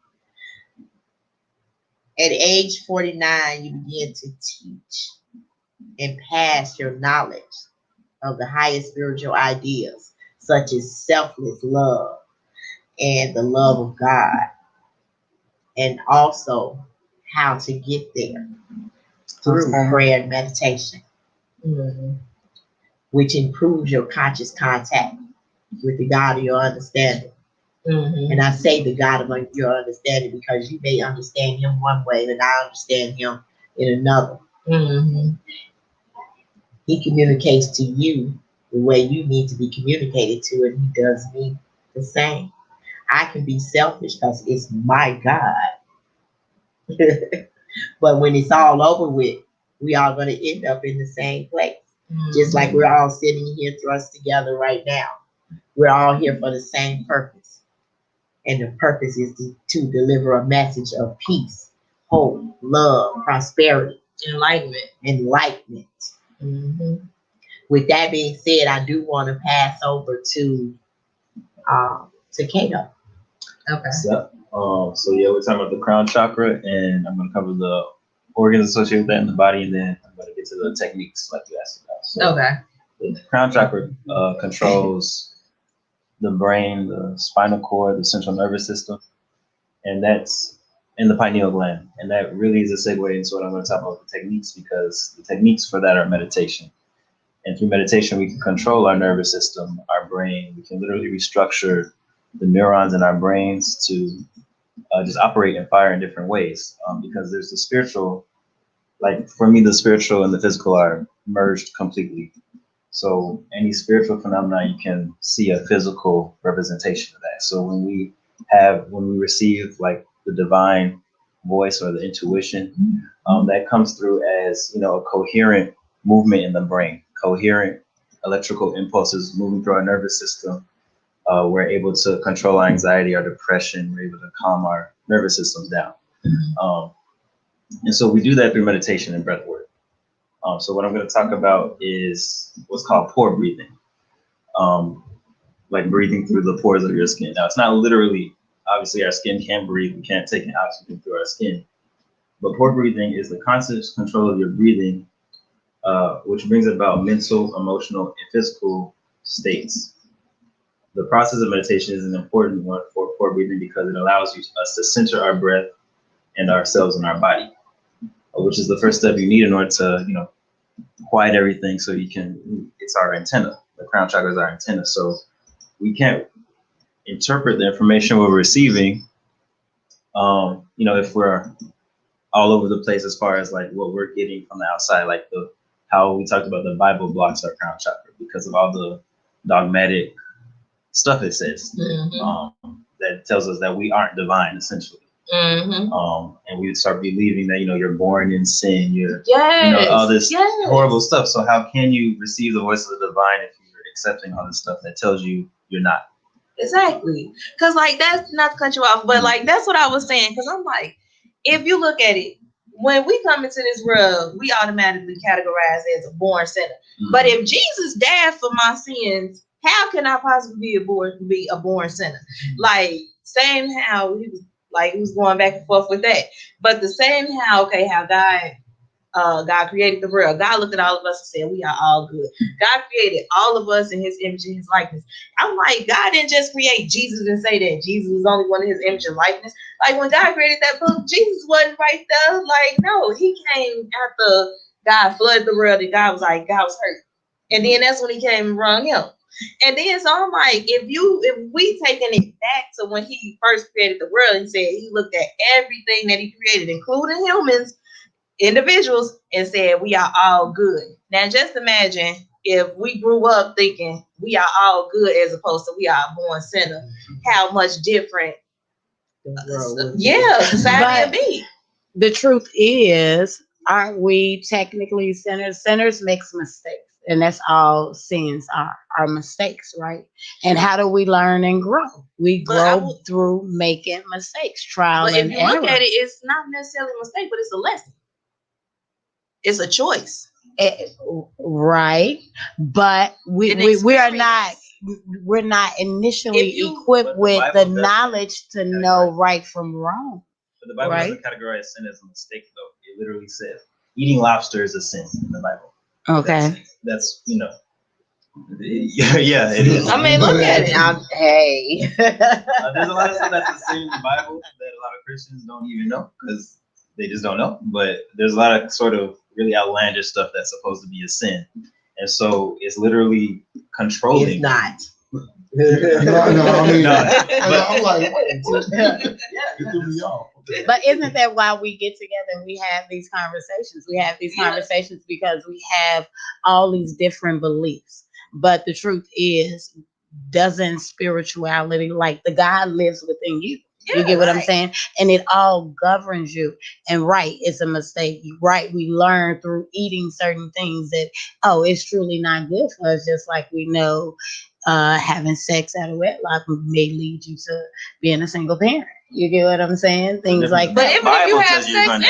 At age 49, you begin to teach and pass your knowledge of the highest spiritual ideas, such as selfless love and the love of God, and also how to get there through prayer and meditation, Mm-hmm. which improves your conscious contact with the God of your understanding. Mm-hmm. And I say the God of your understanding because you may understand him one way and I understand him in another. Mm-hmm. He communicates to you the way you need to be communicated to, and he does me the same. I can be selfish because it's my God. But when it's all over with, we are going to end up in the same place. Mm-hmm. Just like we're all sitting here thrust together right now. We're all here for the same purpose. And the purpose is to deliver a message of peace, hope, love, prosperity, enlightenment. Mm-hmm. With that being said, I do want to pass over to Cayto. Okay. So yeah, we're talking about the Crown Chakra, and I'm going to cover the organs associated with that in the body, and then I'm going to get to the techniques like you asked about. So, okay. The Crown Chakra controls the brain, the spinal cord, the central nervous system, and that's in the pineal gland. And that really is a segue into what I'm going to talk about the techniques, because the techniques for that are meditation. And through meditation, we can control our nervous system, our brain. We can literally restructure the neurons in our brains to just operate and fire in different ways. Because there's the spiritual, like for me, the spiritual and the physical are merged completely. So any spiritual phenomenon, you can see a physical representation of that. So when we receive like the divine voice or the intuition, that comes through as, a coherent movement in the brain, coherent electrical impulses moving through our nervous system. We're able to control our anxiety, our depression. We're able to calm our nervous systems down. And so we do that through meditation and breath work. So what I'm going to talk about is what's called pore breathing, like breathing through the pores of your skin. Now, it's not literally, obviously, our skin can't breathe. We can't take in oxygen through our skin. But pore breathing is the conscious control of your breathing, which brings about mental, emotional, and physical states. The process of meditation is an important one for pore breathing because it allows us to center our breath and ourselves in our body, which is the first step you need in order to, quiet everything so you can, it's our antenna. The crown chakra is our antenna. So we can't interpret the information we're receiving, if we're all over the place as far as like what we're getting from the outside, like how we talked about the Bible blocks our crown chakra because of all the dogmatic stuff it says, that tells us that we aren't divine, essentially. And we start believing that, you're born in sin, all this horrible stuff. So how can you receive the voice of the divine if you're accepting all this stuff that tells you you're not? Exactly. Because that's not to cut you off, but that's what I was saying. Because I'm like, if you look at it, when we come into this world, we automatically categorize as a born sinner. But if Jesus died for my sins, how can I possibly be a born sinner? Same how he was going back and forth with that. But the same how God God created the world. God looked at all of us and said, we are all good. God created all of us in his image and his likeness. I'm like, God didn't just create Jesus and say that Jesus was only one in his image and likeness. Like when God created that book, Jesus wasn't right there. Like, no, he came after God flooded the world and God was hurt. And then that's when he came and wrung him. And then so I'm like, if we taking it back to when he first created the world, he said he looked at everything that he created, including humans, individuals, and said we are all good. Now just imagine if we grew up thinking we are all good as opposed to we are a born sinner, how much different society would be. The truth is, aren't we technically sinners? Sinners makes mistakes. And that's all sins are mistakes, right? And how do we learn and grow? We grow through making mistakes, trial and error. But if you look at it, it's not necessarily a mistake, but it's a lesson. It's a choice. Right. But we're not initially equipped with the knowledge to know right from wrong. But the Bible doesn't categorize sin as a mistake, though. It literally says eating lobster is a sin in the Bible. Okay. That's yeah, it is. I mean, look at it. Hey. There's a lot of stuff that's a sin in the Bible that a lot of Christians don't even know because they just don't know. But there's a lot of sort of really outlandish stuff that's supposed to be a sin. And so it's literally controlling. It's not. I'm like, but isn't that why we get together and we have these conversations? We have these conversations because we have all these different beliefs. But the truth is, doesn't spirituality, like the God lives within you? You get what I'm saying? And it all governs you. And it's a mistake. Right, we learn through eating certain things that, it's truly not good for us, just like we know having sex out of wedlock may lead you to being a single parent. You get what I'm saying? Things like but that. But even if you have sex in wedlock,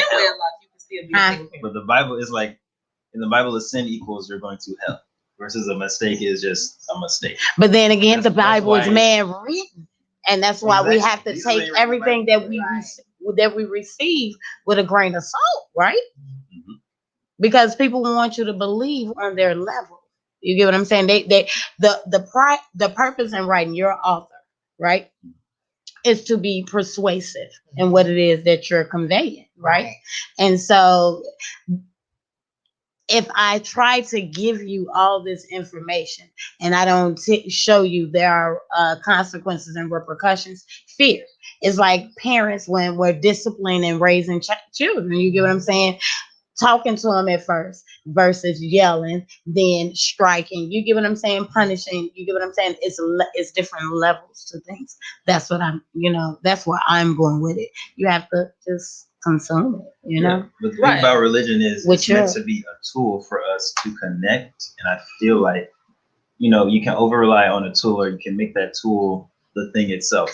you can still be a single parent. But the Bible is like, in the Bible, a sin equals you're going to hell, versus a mistake is just a mistake. But then again, the Bible is man written. And that's why we have to take everything that we receive with a grain of salt, right? Mm-hmm. Because people want you to believe on their level. You get what I'm saying? The purpose in writing, you're an author, right? Is to be persuasive in what it is that you're conveying, right? And so if I try to give you all this information and I don't show you there are consequences and repercussions, fear. It's like parents when we're disciplining and raising children. You get what I'm saying? Talking to them at first versus yelling, then striking. You get what I'm saying? Punishing. You get what I'm saying? It's different levels to things. That's what that's where I'm going with it. You have to just consume it, you know? But the thing about religion is it's meant to be a tool for us to connect. And I feel like, you can over rely on a tool or you can make that tool the thing itself.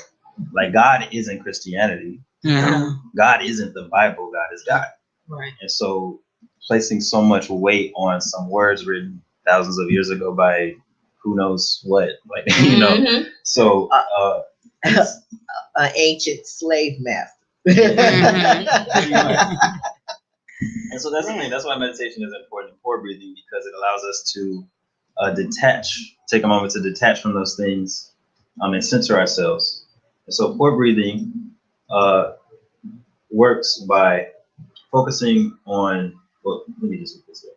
Like God isn't Christianity. Mm-hmm. God isn't the Bible. God is God. Right. And so placing so much weight on some words written thousands of years ago by who knows what, like, so an ancient slave master. And so that's the thing. That's why meditation is important, pore breathing, because it allows us to take a moment to detach from those things and center ourselves. And so pore breathing works by focusing on, let me just put this way.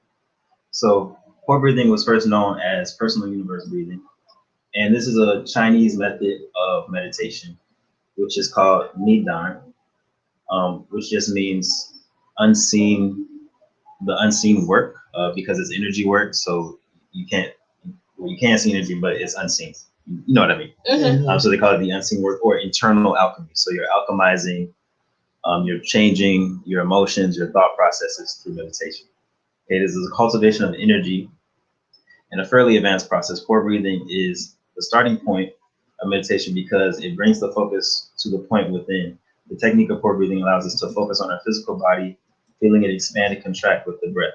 So pore breathing was first known as personal universe breathing. And this is a Chinese method of meditation, which is called Nidan, which just means the unseen work, because it's energy work. So you can't see energy, but it's unseen. You know what I mean? Mm-hmm. So they call it the unseen work or internal alchemy. So you're alchemizing, you're changing your emotions, your thought processes through meditation. It is a cultivation of energy and a fairly advanced process. Pore breathing is the starting point of meditation because it brings the focus to the point within. The technique of pore breathing allows us to focus on our physical body, feeling it expand and contract with the breath.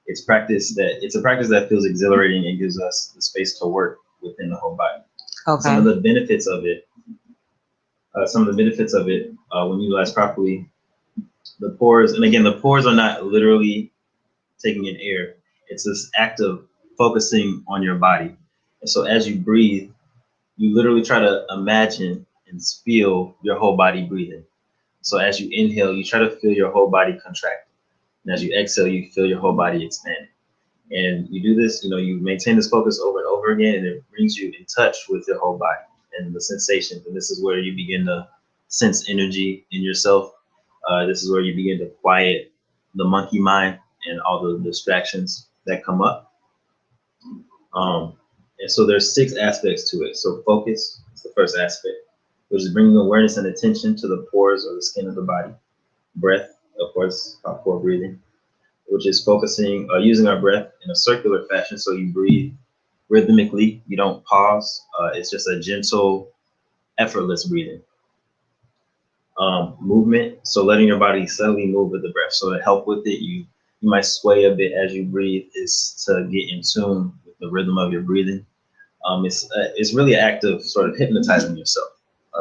It's a practice that feels exhilarating and gives us the space to work within the whole body. Okay. Some of the benefits of it, when utilized properly, the pores are not literally taking in air. It's this act of focusing on your body. And so as you breathe, you literally try to imagine and feel your whole body breathing. So as you inhale, you try to feel your whole body contract. And as you exhale, you feel your whole body expand. And you do this, you maintain this focus over and over again, and it brings you in touch with your whole body and the sensations. And this is where you begin to sense energy in yourself. This is where you begin to quiet the monkey mind and all the distractions that come up. And so there's 6 aspects to it. So focus is the first aspect, which is bringing awareness and attention to the pores or the skin of the body. Breath, of course, called core breathing, which is focusing, using our breath in a circular fashion. So you breathe rhythmically, you don't pause. It's just a gentle, effortless breathing. Movement, so letting your body subtly move with the breath. So to help with it, you might sway a bit as you breathe, is to get in tune with the rhythm of your breathing. It's really an act of sort of hypnotizing yourself,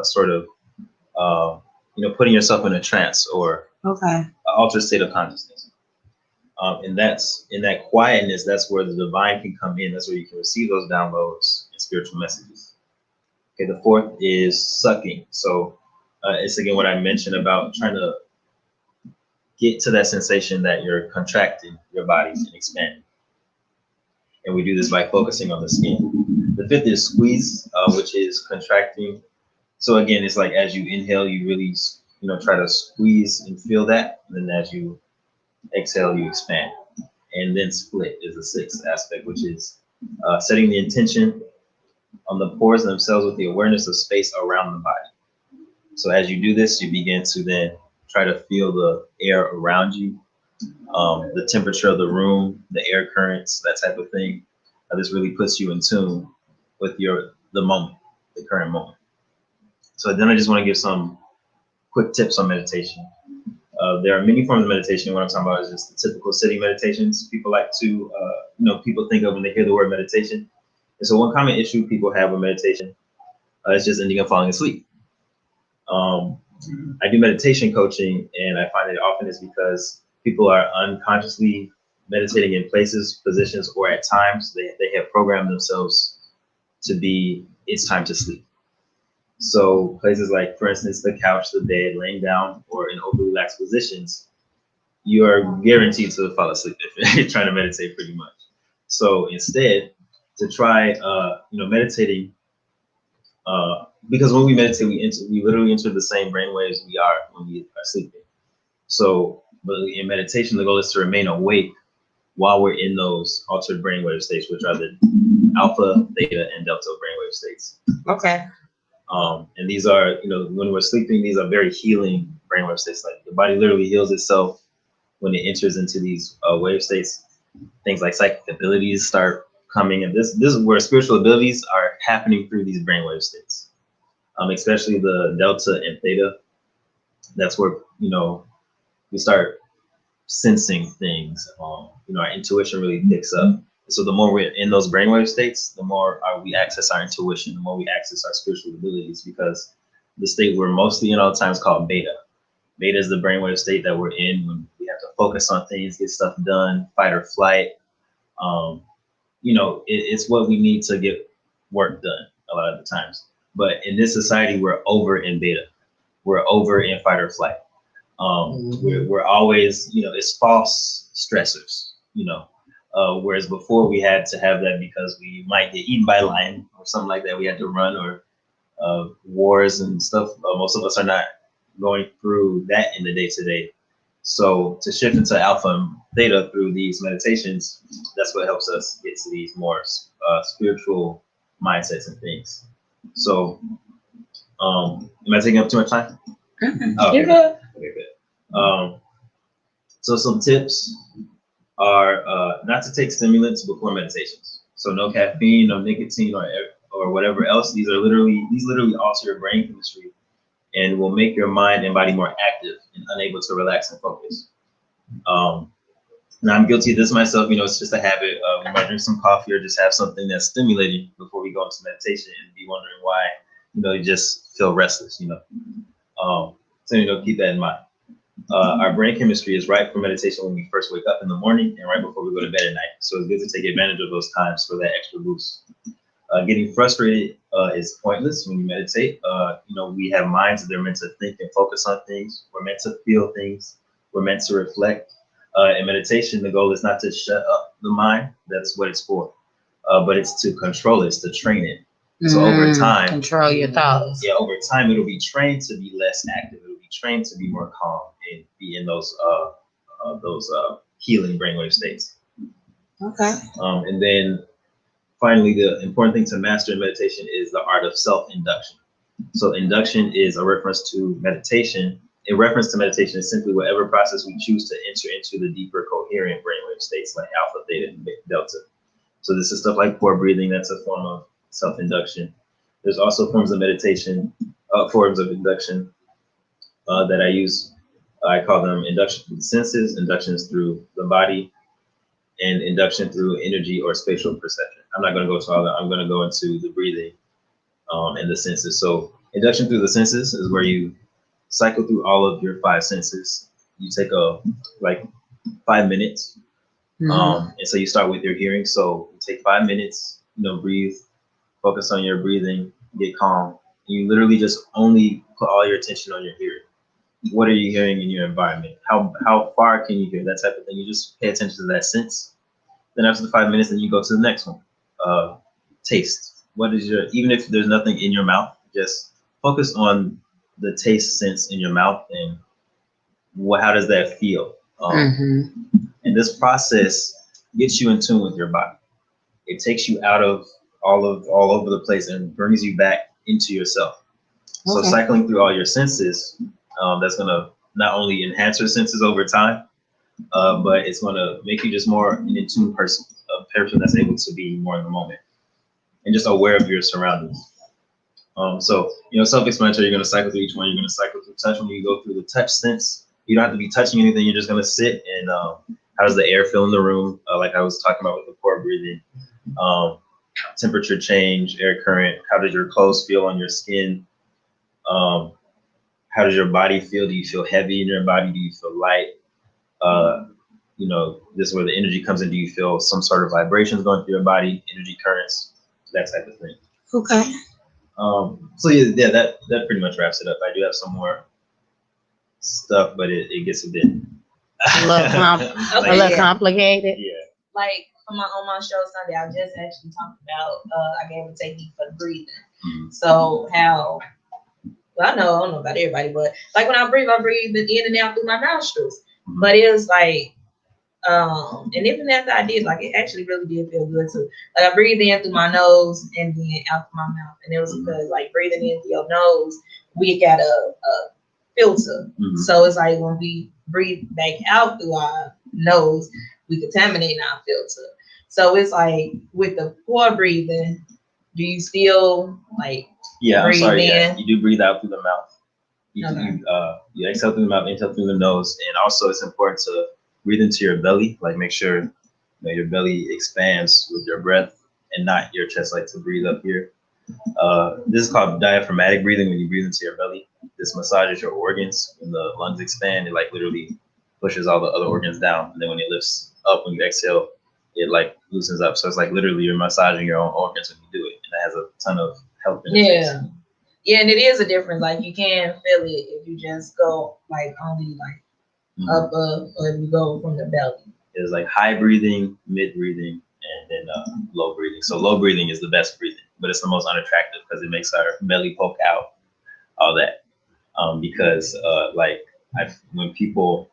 sort of putting yourself in a trance or an altered state of consciousness. And that's in that quietness, that's where the divine can come in. That's where you can receive those downloads and spiritual messages. Okay, the 4th is sucking. So it's again what I mentioned about trying to get to that sensation that you're contracting your body and expanding. And we do this by focusing on the skin. The 5th is squeeze, which is contracting. So again, it's like as you inhale, you really try to squeeze and feel that. And then as you exhale, you expand. And then split is the 6th aspect, which is setting the intention on the pores themselves with the awareness of space around the body. So as you do this, you begin to then try to feel the air around you, the temperature of the room, the air currents, that type of thing. This really puts you in tune with the moment, the current moment. So then I just want to give some quick tips on meditation. There are many forms of meditation. What I'm talking about is just the typical sitting meditations people like to, people think of when they hear the word meditation. And so one common issue people have with meditation is just ending up falling asleep. I do meditation coaching, and I find it often is because people are unconsciously meditating in places, positions, or at times they have programmed themselves to be, it's time to sleep. So places like, for instance, the couch, the bed, laying down, or in overly relaxed positions, you are guaranteed to fall asleep if you're trying to meditate pretty much. So instead, to try, meditating, because when we meditate, we literally enter the same brainwaves we are when we are sleeping. So, but in meditation, the goal is to remain awake while we're in those altered brainwave states, which are the alpha, theta, and delta brainwave states. Okay. And these are, when we're sleeping, these are very healing brainwave states. Like the body literally heals itself when it enters into these wave states. Things like psychic abilities start coming, and this is where spiritual abilities are happening through these brainwave states. Especially the delta and theta. That's where we start sensing things. Our intuition really picks up. So the more we're in those brainwave states, the more we access our intuition, the more we access our spiritual abilities, because the state we're mostly in all the time is called beta. Beta is the brainwave state that we're in when we have to focus on things, get stuff done, fight or flight. It's what we need to get work done a lot of the times. But in this society, we're over in beta. We're over in fight or flight. We're always, it's false stressors, whereas before we had to have that because we might get eaten by a lion or something like that. We had to run, or wars and stuff. Most of us are not going through that in the day-to-day. So to shift into alpha and theta through these meditations, that's what helps us get to these more spiritual mindsets and things. So, am I taking up too much time? Oh, you're good. Okay, good. So some tips are not to take stimulants before meditations. So no caffeine, no nicotine, or whatever else. These literally alter your brain chemistry and will make your mind and body more active and unable to relax and focus. Now I'm guilty of this myself. It's just a habit. We might drink some coffee or just have something that's stimulating before we go into meditation and be wondering why, you just feel restless. So keep that in mind. Our brain chemistry is right for meditation when we first wake up in the morning and right before we go to bed at night. So it's good to take advantage of those times for that extra boost. Getting frustrated is pointless when you meditate. We have minds that they're meant to think and focus on things. We're meant to feel things. We're meant to reflect. In meditation, the goal is not to shut up the mind. That's what it's for. But it's to control it, it's to train it. So over time, control your thoughts. Yeah, over time, it'll be trained to be less active. It'll be trained to be more calm and be in those healing brainwave states. Okay. And then finally, the important thing to master in meditation is the art of self-induction. So induction is a reference to meditation. A reference to meditation is simply whatever process we choose to enter into the deeper coherent brainwave states like alpha, theta, and delta. So this is stuff like core breathing. That's a form of self-induction. There's also forms of meditation, forms of induction that I use. I call them induction through the senses, inductions through the body, and induction through energy or spatial perception. I'm not going to go to all that. I'm going to go into the breathing and the senses. So induction through the senses is where you cycle through all of your 5 senses. You take 5 minutes. And so you start with your hearing. So you take 5 minutes, breathe, focus on your breathing, get calm. You literally just only put all your attention on your hearing. What are you hearing in your environment? How far can you hear? That type of thing. You just pay attention to that sense. Then after the 5 minutes, then you go to the next one. Taste. What is even if there's nothing in your mouth, just focus on the taste sense in your mouth and how does that feel? And this process gets you in tune with your body. It takes you out of all over the place and brings you back into yourself. So cycling through all your senses, that's going to not only enhance your senses over time, but it's going to make you just more an in tune person, a person that's able to be more in the moment and just aware of your surroundings. Self-explanatory, you're going to cycle through each one. You're going to cycle through touch. When you go through the touch sense, you don't have to be touching anything. You're just going to sit and how does the air feel in the room? Like I was talking about with the core breathing, temperature change, air current. How does your clothes feel on your skin? How does your body feel? Do you feel heavy in your body? Do you feel light? This is where the energy comes in. Do you feel some sort of vibrations going through your body, energy currents, that type of thing? Okay. That pretty much wraps it up. I do have some more stuff, but it gets a bit a little complicated. Yeah. Like on my show Sunday, I just actually talked about I gave a technique for the breathing. So how I don't know about everybody, but like when I breathe in and out through my nostrils. But it was like and even after I did, like it actually really did feel good too. Like I breathed in through my nose and then out through my mouth. And it was because like breathing in through your nose, we got a filter. So it's like when we breathe back out through our nose, we contaminate our filter. So it's like with the core breathing, do you still like breathe in? Yeah, you do breathe out through the mouth. You exhale through the mouth, inhale through the nose, and also it's important to breathe into your belly. Like make sure your belly expands with your breath and not your chest. Like to breathe up here. This is called diaphragmatic breathing. When you breathe into your belly, this massages your organs. When the lungs expand, it like literally pushes all the other organs down, and then when it lifts up, when you exhale, it like loosens up. So it's like literally you're massaging your own organs when you do it, and that has a ton of health benefits. Yeah, and it is a difference. Like you can feel it if you just go like only like up, or if you go from the belly. It's like high breathing, mid breathing, and then low breathing. So low breathing is the best breathing, but it's the most unattractive because it makes our belly poke out, all that. Because when people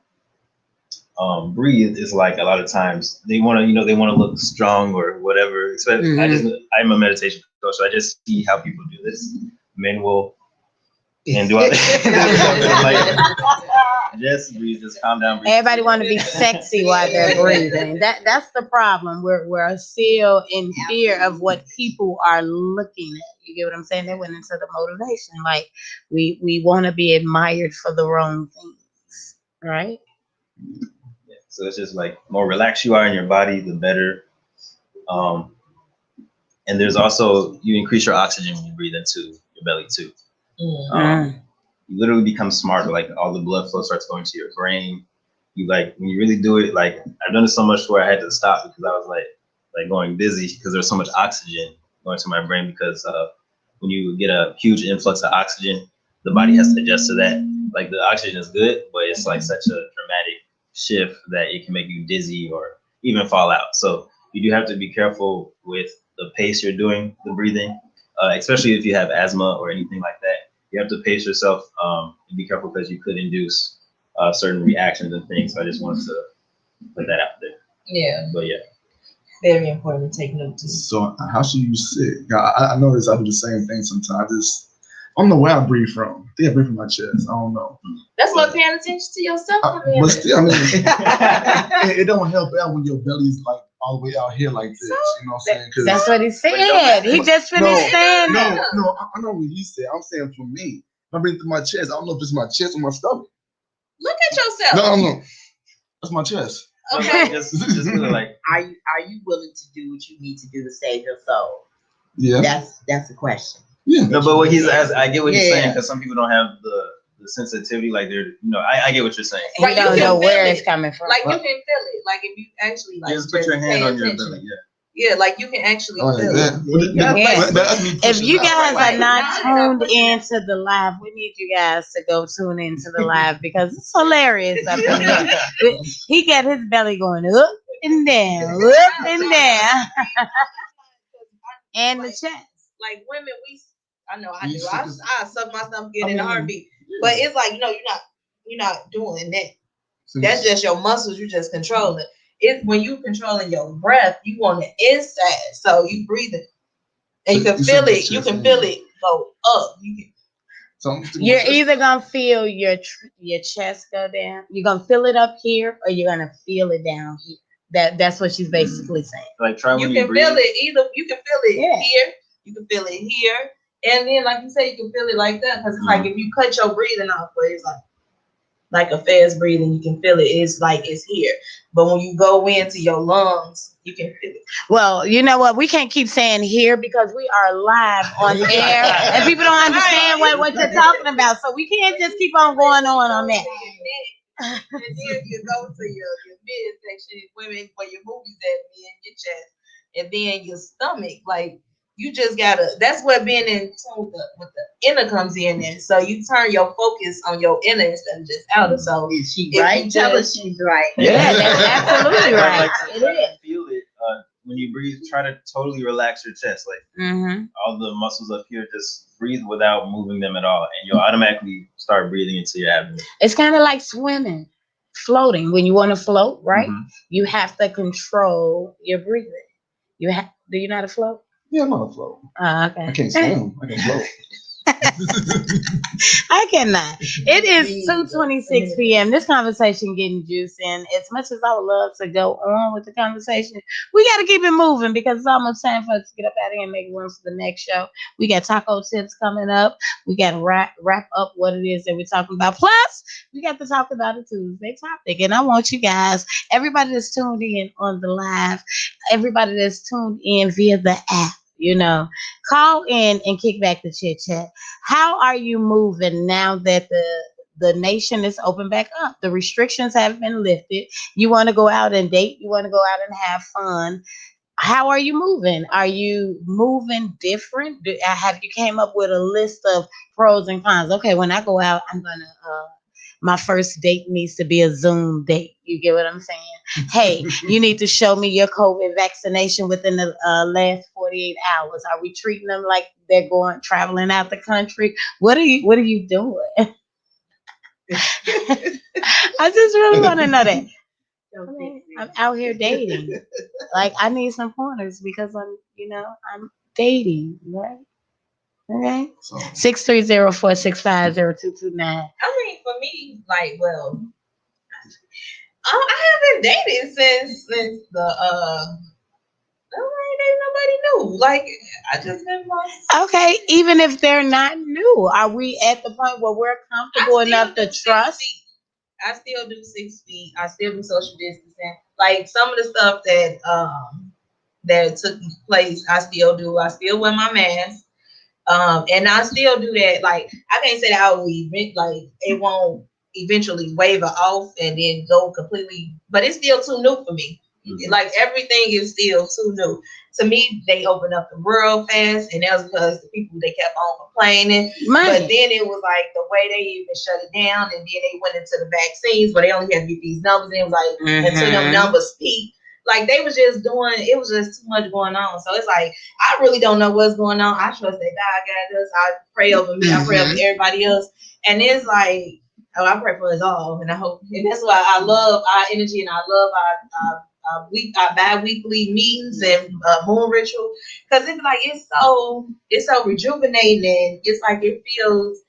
breathe, it's like a lot of times they want to look strong or whatever. I'm a meditation coach, so I just see how people do this. Men will and do all that. Just breathe, just calm down. Breathe. Everybody want to be sexy while they're breathing. That's the problem. We're still in fear of what people are looking at. You get what I'm saying? They went into the motivation. Like we want to be admired for the wrong things, right? Yeah. So it's just like more relaxed you are in your body, the better. And there's also you increase your oxygen when you breathe into your belly too. you literally become smarter. Like all the blood flow starts going to your brain. You like when you really do it. Like I've done it so much where I had to stop because I was like going dizzy because there's so much oxygen going to my brain because when you get a huge influx of oxygen, the body has to adjust to that. Like the oxygen is good, but it's like such a dramatic shift that it can make you dizzy or even fall out. So you do have to be careful with the pace you're doing the breathing, especially if you have asthma or anything like that. You have to pace yourself and be careful because you could induce certain reactions and things. So I just wanted to put that out there. Yeah. But yeah. Very important to take note too. So how should you sit? I notice I do the same thing sometimes. I don't know where I breathe from. I think I breathe from my chest. I don't know. That's what paying attention to yourself. But still, I mean, it don't help out when your belly's like all the way out here like this. You know what I'm saying? That's what he said. He just finished saying that. No, I know what he said. I'm saying for me, I breathe through my chest. I don't know if it's my chest or my stomach. Look at yourself. No. That's my chest. Okay. Just really like. Are you willing to do what you need to do to save your soul? Yeah. That's the question. Yeah. No, but what he's asking, I get what he's saying because some people don't have the sensitivity. Like they're, I get what you're saying. He don't know where it's coming from. Like you can feel it. Like if you actually like just put your hand on your belly. Yeah. Yeah, like you can actually feel it. If you guys are not tuned into the live, we need you guys to go tune into the live because it's hilarious up in here. He got his belly going up and down, up and down. And the chest. Like women, I know I do. I suck my stomach in a heartbeat. But it's like, you're not doing that. That's just your muscles. You're just controlling. It's when you controlling your breath, you on the inside. So you breathing. And you can feel it. You can feel it go up. You're either gonna feel your chest go down. You're gonna feel it up here, or you're gonna feel it down here. That's what she's basically saying. Like try when you can feel it either. You can feel it here. You can feel it here, and then like you say, you can feel it like that because it's like if you cut your breathing off, but it's like a fast breathing, you can feel it. It's like it's here, but when you go into your lungs, you can feel it. Well, you know what? We can't keep saying here because we are live on air, and people don't understand what you're talking about. So we can't just keep on going on that. And then you go to your midsection, women, where your boobies at, me and your chest, and then your stomach. Like you just gotta. That's where being in tune with the inner comes in, and so you turn your focus on your inner instead of just outer. So is she right? Tell us she's right. Yeah, that's absolutely right. It is. Feel it when you breathe. Try to totally relax your chest, like all the muscles up here. Just breathe without moving them at all, and you'll automatically start breathing into your abdomen. It's kind of like swimming, floating. When you want to float, right? You have to control your breathing. Do you know how to float? Yeah, I'm not a float. Okay. I can't swim. I can float. I cannot. It is 2:26 p.m. This conversation getting juicy, and as much as I would love to go on with the conversation, we got to keep it moving because it's almost time for us to get up out of here and make room for the next show. We got taco tips coming up. We got to wrap up what it is that we're talking about. Plus, we got to talk about a Tuesday topic, and I want you guys, everybody that's tuned in on the live, everybody that's tuned in via the app, call in and kick back the chit chat. How are you moving now that the nation is open back up? The restrictions have been lifted. You want to go out and date? You want to go out and have fun? How are you moving? Are you moving different? Have you came up with a list of pros and cons? Okay, when I go out, I'm gonna my first date needs to be a Zoom date. You get what I'm saying? Hey, you need to show me your COVID vaccination within the last 48 hours. Are we treating them like they're traveling out the country? What are you doing? I just really want to know that. I'm out here dating. Like I need some pointers because I'm dating, right? Okay. 630-465-0229. I mean, for me, like, well, I haven't dated since the nobody knew. Like, I just been lost. Okay, even if they're not new, are we at the point where we're comfortable enough to trust? I still do 6 feet. I still do social distancing. Like some of the stuff that took place, I still do. I still wear my mask. And I still do that. Like I can't say that I will it won't eventually waver off and then go completely, but it's still too new for me. Mhm. Like everything is still too new. To me, they opened up the world fast, and that was because the people they kept on complaining. But then it was like the way they even shut it down, and then they went into the vaccines where they only had to get these numbers. And it was like until them numbers speak. Like they was just doing, it was just too much going on. So it's like I really don't know what's going on. I trust that God got us. I pray over me. I pray over everybody else. And it's like, oh, I pray for us all, and I hope, and that's why I love our energy, and I love our bi-weekly meetings and moon ritual, because it's like it's so rejuvenating, and it's like it feels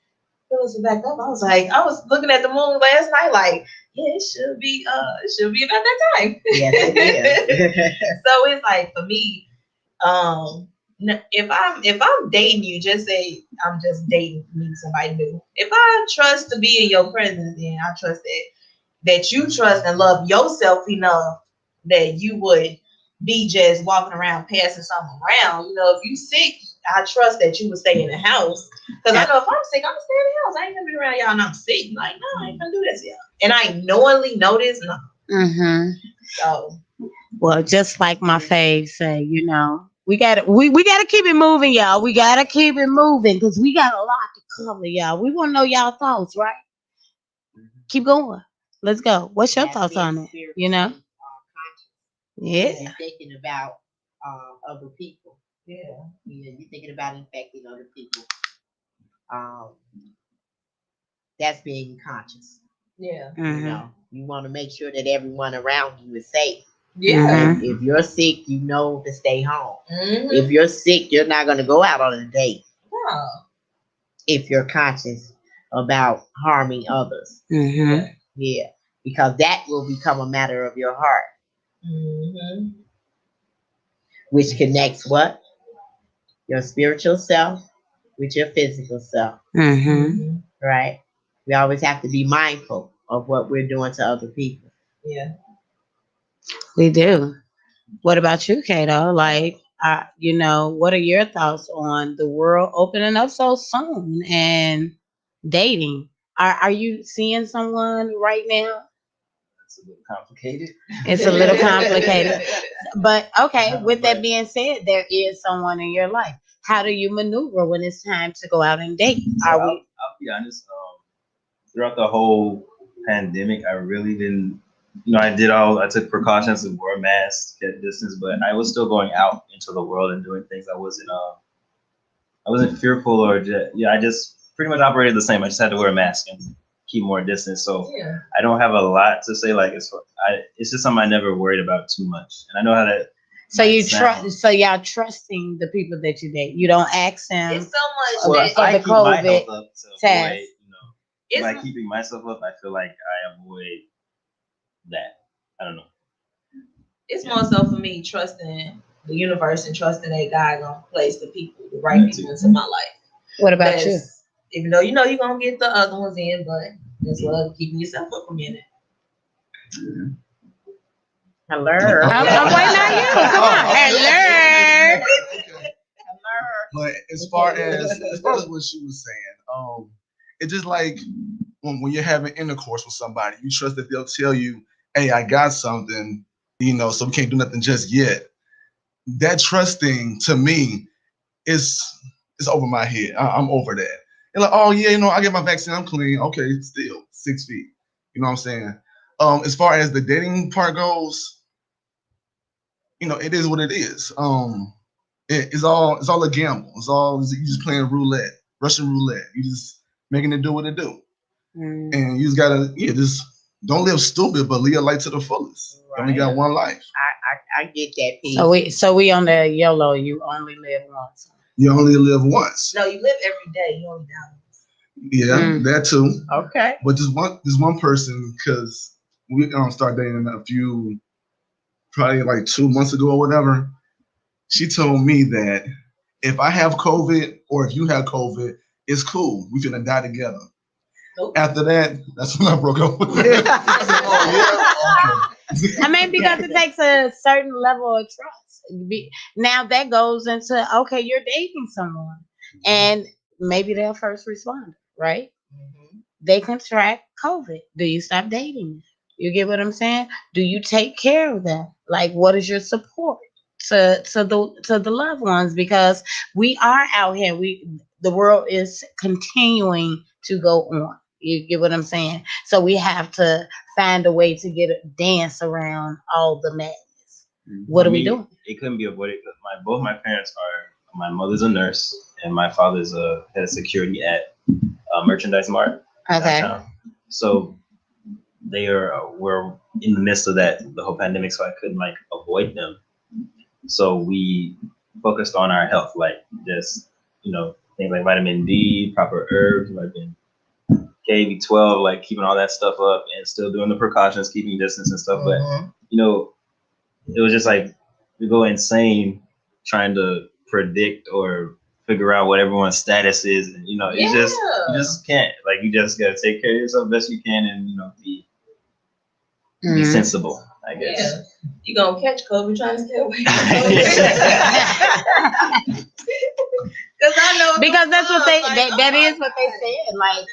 back up. I was looking at the moon last night, like yeah, it should be about that time. Yes, it is. So it's like for me, if I'm dating you, just say I'm just dating meeting somebody new. If I trust to be in your presence, then I trust that you trust and love yourself enough that you would be just walking around passing something around. You know, if you sick, I trust that you would stay in the house. Because I know if I'm sick, I'm gonna stay in the house. I ain't gonna be around y'all and I'm sick. Like, no, I ain't gonna do this, y'all. And I knowingly know this, no. Mm-hmm. So Well, just like my fave say, you know, we gotta keep it moving, y'all. We gotta keep it moving because we got a lot to cover, y'all. We want to know y'all thoughts, right? Keep going. Let's go. What's your thoughts on it? You know? Yeah. You're thinking about other people. yeah. You're thinking about infecting other people. That's being conscious. Yeah. You know, you want to make sure that everyone around you is safe. Yeah. If you're sick, you know to stay home. Mm-hmm. If you're sick, you're not going to go out on a date. No. If you're conscious about harming others. Mm-hmm. Yeah. Because that will become a matter of your heart. Mm-hmm. Which connects what? Your spiritual self with your physical self. Mm-hmm. Right? We always have to be mindful of what we're doing to other people. Yeah. We do. What about you, Cayto? Like, you know, what are your thoughts on the world opening up so soon and dating? Are you seeing someone right now? It's a little complicated. It's a little complicated. But okay, with that being said, there is someone in your life. How do you maneuver when it's time to go out and date? So I'll be honest. Throughout the whole pandemic, I really didn't. You know, I took precautions and wore a mask, kept distance, but I was still going out into the world and doing things. I wasn't fearful or I just pretty much operated the same. I just had to wear a mask and keep more distance. So Yeah. I don't have a lot to say. Like it's just something I never worried about too much, and I know how to. So you trust. So y'all trusting the people that you date. You don't ask them. It's so much Well, that if I the keep my COVID health up to test. avoid, by keeping myself up, I feel like I avoid that. I don't know. it's more so for me trusting the universe and trusting that God gonna place the right people into my life. What about you? Even though you know you're gonna get the other ones in, but as well keeping yourself up a minute. Hello. I'm waiting on you. Come on. Hello. But as far as what she was saying, it's just like when you're having intercourse with somebody, you trust that they'll tell you, "Hey, I got something," so we can't do nothing just yet. That trust thing to me is over my head. I'm over that. And like, oh yeah, I get my vaccine, I'm clean. Okay, still 6 feet. You know what I'm saying? As far as the dating part goes, it is what it is. It's all a gamble. You just playing roulette, Russian roulette. You just making it do what it do. And you just gotta just don't live stupid, but live your life to the fullest. Right. You only got one life. I get that piece. So we on the YOLO. You only live once. You only live once. No, you live every day. You only die once. Yeah, that too. Okay. But this one person, because we started dating a few, probably like 2 months ago or whatever. She told me that if I have COVID or if you have COVID, it's cool. We finna die together. Nope. After that, that's when I broke up with her. I mean, because it takes a certain level of trust. Now that goes into, okay, you're dating someone. and maybe they're a first responder, right? Mhm. They contract COVID. Do you stop dating them? You get what I'm saying? Do you take care of them? Like, what is your support to the loved ones? Because we are out here. The world is continuing to go on. You get what I'm saying? So we have to find a way to get a dance around all the madness. What For are we me, doing? it couldn't be avoided because both my parents are. My mother's a nurse, and my father's a head of security at a merchandise mart Okay. downtown. So they were in the midst of the whole pandemic, so I couldn't like avoid them. So we focused on our health, like just things like vitamin D, proper herbs, like KV12, like keeping all that stuff up and still doing the precautions, keeping distance and stuff. But Mhm. it was just like we go insane trying to predict or figure out what everyone's status is, and it's just you Yeah. just can't. Like you just gotta take care of yourself best you can, and be Mhm. sensible, I guess. Yeah. You gonna catch COVID trying to stay away from COVID. Because I know Because that's what they like, that oh is my what they God. said. Like,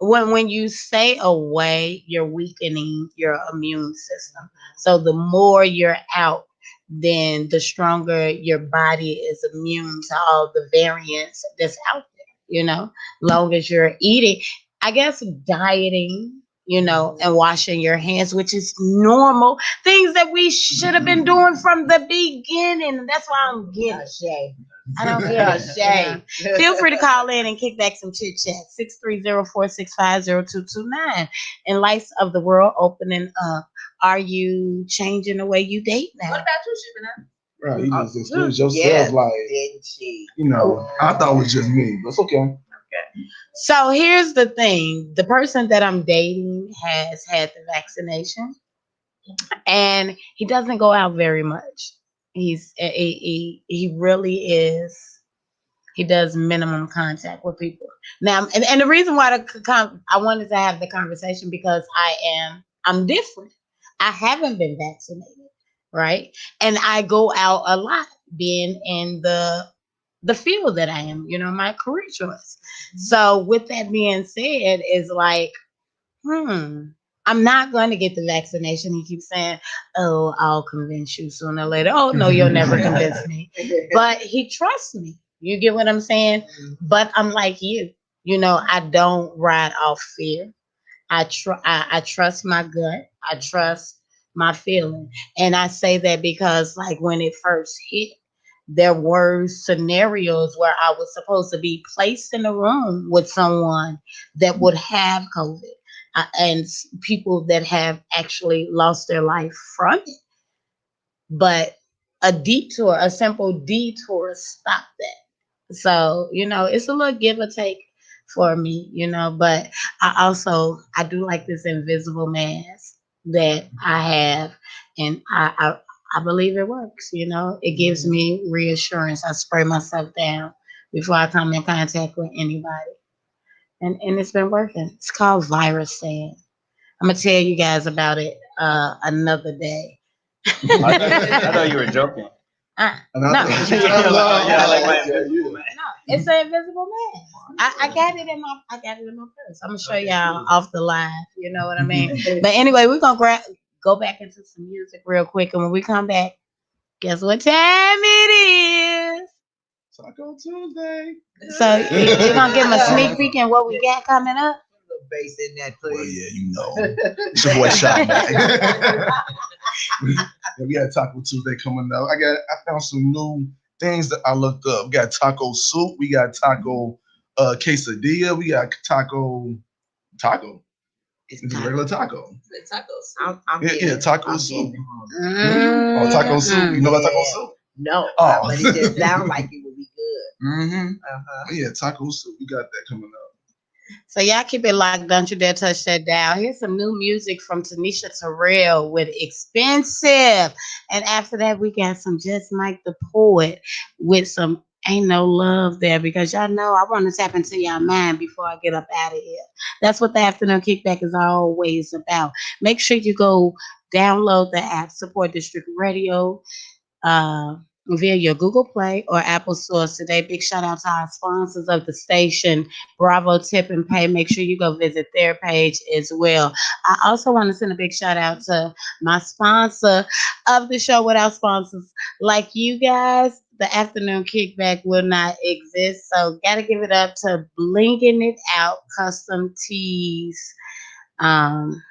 when you stay away, you're weakening your immune system. So the more you're out, then the stronger your body is immune to all the variants that's out there. Long as you're eating, I guess dieting, and washing your hands, which is normal things that we should have been doing from the beginning. That's why I'm getting shade. I don't give a shame. Feel free to call in and kick back some chit chat. 630-465-0229. In lights of the world opening up, are you changing the way you date What now? about you, ShyMac? Right, you just excuse yourself, Yes, like, didn't she? I thought it was just me, but it's okay. So here's the thing: the person that I'm dating has had the vaccination, and he doesn't go out very much. He really is. He does minimum contact with people now, and the reason why I wanted to have the conversation because I'm different. I haven't been vaccinated, right? And I go out a lot, being in the field that I am, my career choice. So with that being said, is like, I'm not going to get the vaccination. He keeps saying, "Oh, I'll convince you sooner or later." Oh no, you'll never convince me. But he trusts me. You get what I'm saying? But I'm like you. I don't ride off fear. I trust my gut. I trust my feeling. And I say that because like when it first hit, there were scenarios where I was supposed to be placed in a room with someone that would have COVID, and people that have actually lost their life from it. But a simple detour stopped that. So, it's a little give or take for me, but I do like this invisible mask that I have, and I believe it works, it gives me reassurance. I spray myself down before I come in contact with anybody. And it's been working. It's called virus sand. I'm gonna tell you guys about it another day. I thought you were joking. And I No. think Yeah, like my yeah, invisible yeah. man. No, it's an invisible man. I got it in my purse. I'm gonna show y'all off the live. You know what I mean? But anyway, we're gonna go back into some music real quick, and when we come back, guess what time it is? Taco Tuesday. So you're gonna give them a sneak peek in what we got coming up. Bass in that, Well, please. yeah, it's your boy ShyMac. We got Taco Tuesday coming up. I found some new things that I looked up. We got taco soup. We got taco quesadilla. We got taco. It's a regular taco. The tacos. I'm Yeah, taco I'm soup. getting Oh, taco soup. You know about taco soup? No, Oh. but it just sounds like it would be good. Mm-hmm. Uh-huh. Yeah, taco soup. We got that coming up. So y'all keep it locked. Don't you dare touch that dial. Here's some new music from Tanisha Terrell with Expensive. And after that, we got some Just Mike the Poet with some Ain't No Love There, because y'all know I want to tap into y'all mind before I get up out of here. That's what the afternoon kickback is always about. Make sure you go download the app, support District Radio. via your Google Play or Apple stores today. Big shout out to our sponsors of the station, Bravo Tip and Pay. Make sure you go visit their page as well. I also want to send a big shout out to my sponsor of the show. Without sponsors like you guys, the afternoon kickback will not exist. So gotta give it up to Blinking It Out Custom Tees. Um,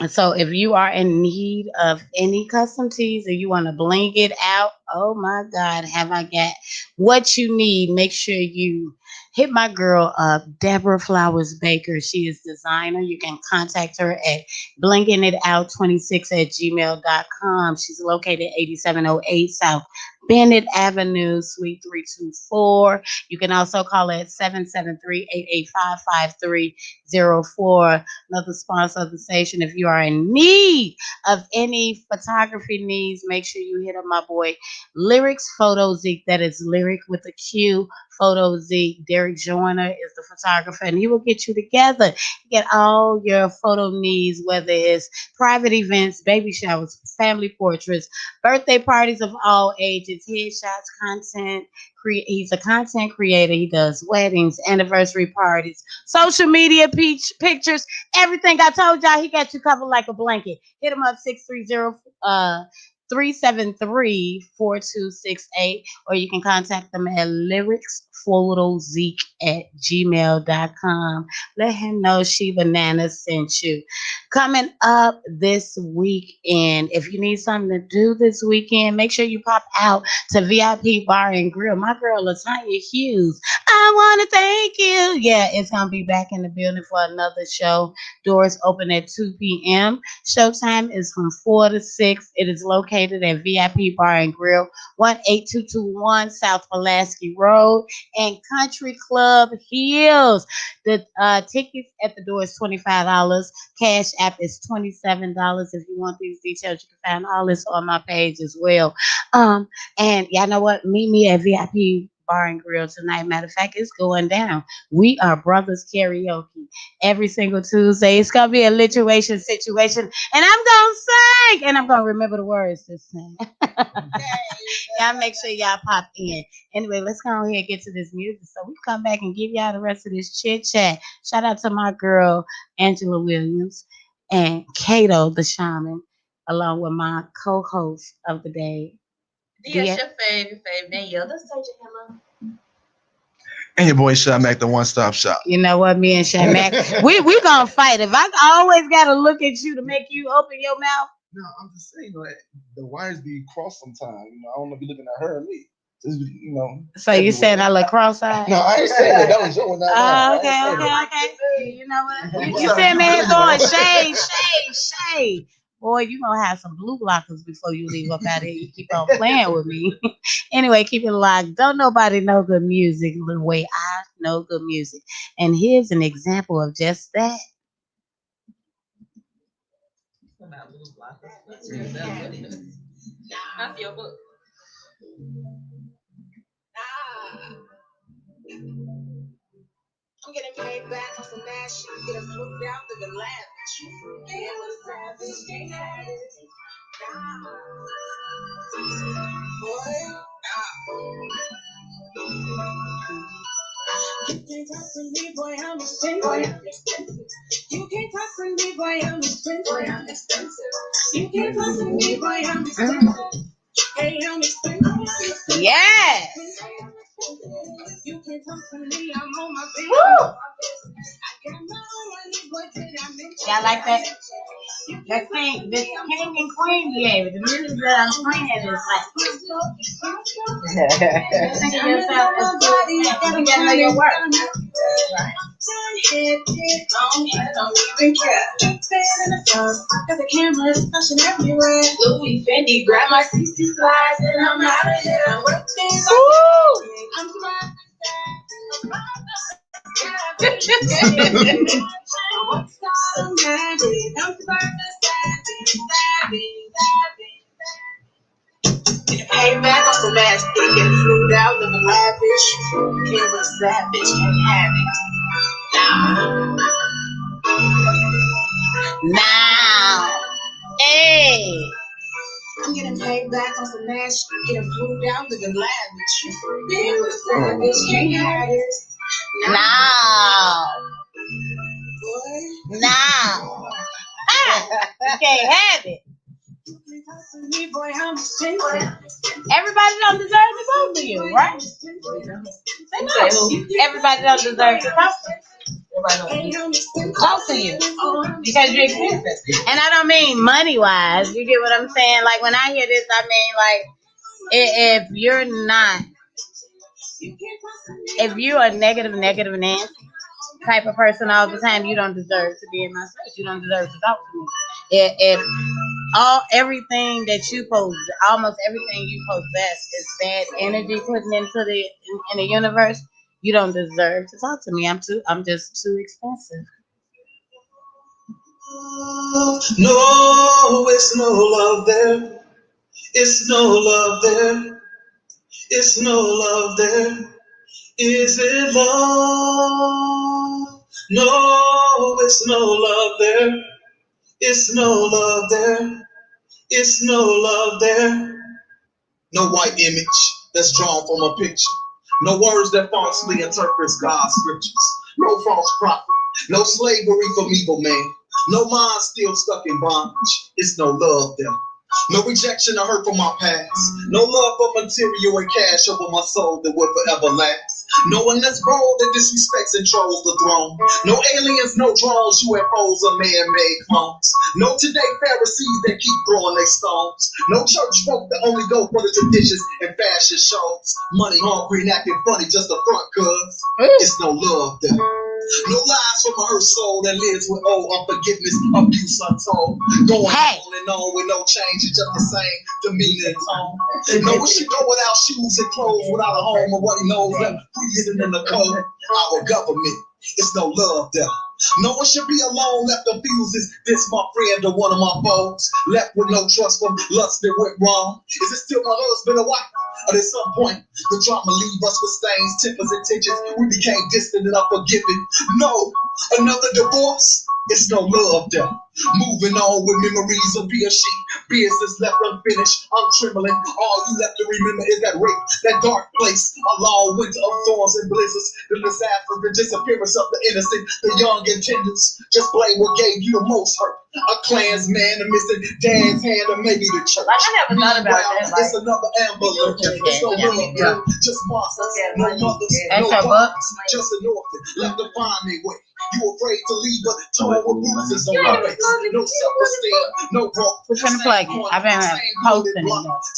so if you are in need of any custom tees or you want to bling it out, oh my God, have I got what you need? Make sure you hit my girl up, Deborah Flowers Baker. She is designer. You can contact her at blinginitout26 at gmail.com. She's located 8708 South Bennett Avenue, Suite 324. You can also call her at 773-885-5304. Another sponsor of the station. If you are in need of any photography needs, make sure you hit up my boy Lyrics Photo Zeke. That is Lyric with a Q. Photo Zeke. Derek Joyner is the photographer, and he will get you together. Get all your photo needs, whether it's private events, baby showers, family portraits, birthday parties of all ages, headshots, content. He's a content creator. He does weddings, anniversary parties, social media pictures. Everything I told y'all, he got you covered like a blanket. Hit him up 630 373-4268, or you can contact them at lyricsphotozeke at gmail.com. Let him know ShyBananas sent you. Coming up this weekend, if you need something to do this weekend, make sure you pop out to VIP Bar and Grill. My girl Latanya Hughes, I want to thank you. Yeah, it's going to be back in the building for another show. Doors open at 2 p.m. Showtime is from 4 to 6. It is located at VIP Bar and Grill, 18221 South Pulaski Road and Country Club Hills. The tickets at the door is $25. Cash app is $27. If you want these details, you can find all this on my page as well. And y'all know what? Meet me at VIP Bar and Grill tonight. Matter of fact, it's going down. We are brothers karaoke every single Tuesday. It's gonna be a lituation situation, and I'm gonna sing, and I'm gonna remember the words this time. Y'all make sure y'all pop in. Anyway, let's go ahead and get to this music so we come back and give y'all the rest of this chit chat. Shout out to my girl Angela Williams and Cayto the Shaman, along with my co-host of the day. Yes, your favorite name. Yeah, let's say hello. And your boy ShyMac, the one-stop shop. You know what, me and ShyMac, we gonna fight. If I always gotta look at you to make you open your mouth. No, I'm just saying, like, the wires be crossed sometimes. I don't know if you're looking at her or me. Just, So you saying I look cross-eyed? No, I ain't saying that. That was your one. Okay. You know what? You sitting there throwing shade. Boy, you gonna have some blue blockers before you leave up out here. You keep on playing with me. Anyway, keep it locked. Don't nobody know good music the way I know good music. And here's an example of just that. About blue blockers. That's your book. I'm getting paid back on some mad shit. Get a flew down to the lab. Yeah, what's savage? Can't have it. Boy, you can't talk to me, boy, I'm expensive. You can't talk to me, boy, I'm expensive. You can't talk to me, boy, I'm expensive. Hey, I'm expensive. Yeah. You can't talk to me, I'm on my feet. I got my own money, boy, did I mention? Y'all like that? This king and queen behavior. The music that I'm playing is like. Think of yourself as good. You gotta know your work. Don't even care. Got the cameras flashing everywhere. Louis Fendi, grab my 60 slides and I'm out of here. I'm working. I'm trying. Hey man, I'm some ass dick and flew down to the lavish. It was savage and have it. Now. Hey. getting paid back on some Nash, getting flew down to the lavish. Being with a therapist, can't have this. No. You can't have it. Everybody don't deserve to talk to you, right? Everybody don't deserve to talk to you. Talk to you because you're expensive. And I don't mean money wise. You get what I'm saying? Like when I hear this, I mean like if you're a negative Nancy type of person all the time, you don't deserve to be in my space. You don't deserve to talk to me. If everything that you almost everything you possess is bad energy putting into in the universe, you don't deserve to talk to me. I'm just too expensive. No, it's no love there. It's no love there. It's no love there. Is it love? No, it's no love there. It's no love there. It's no love there. No white image that's drawn from a picture. No words that falsely interpret God's scriptures. No false prophet. No slavery for evil man. No mind still stuck in bondage. It's no love there. No rejection or hurt from my past. No love for material and cash over my soul that would forever last. No one that's bold that disrespects and trolls the throne. No aliens, no drones, UFOs or man-made clones. No today Pharisees that keep throwing their stones. No church folk that only go for the traditions and fashion shows. Money hungry and acting funny just the front cuz. It's no love there. No lies from a hurt soul that lives with unforgiveness, abuse untold. Going on and on with no change, it's just the same demeanor and tone. No one should go without shoes and clothes, without a home or what he knows left breathing in the cold. Our government, it's no love there. No one should be alone, left confused. Is this my friend or one of my foes? Left with no trust from lust that went wrong. Is it still my husband or wife? Or at some point, the drama leave us with stains, tempers, and tensions. We became distant and unforgiving. No, another divorce. It's no love there. Moving on with memories of being sheep. Business left unfinished. I'm trembling. All you left to remember is that rape, that dark place. A long winter of thorns and blizzards. The disaster, the disappearance of the innocent, the young and tenders. Just blame what gave you the most hurt. A Klansman, a missing dad's hand, or maybe the church. Like, I never thought about that. Like, it's another Amber Alert. It's no love there. Just monsters. No mothers. That's No your book? fathers. Just an orphan. Left to find their way. You afraid to leave, but torn with bruises on your face. No self-esteem, no growth. We're trying to plug it. I've been posting it.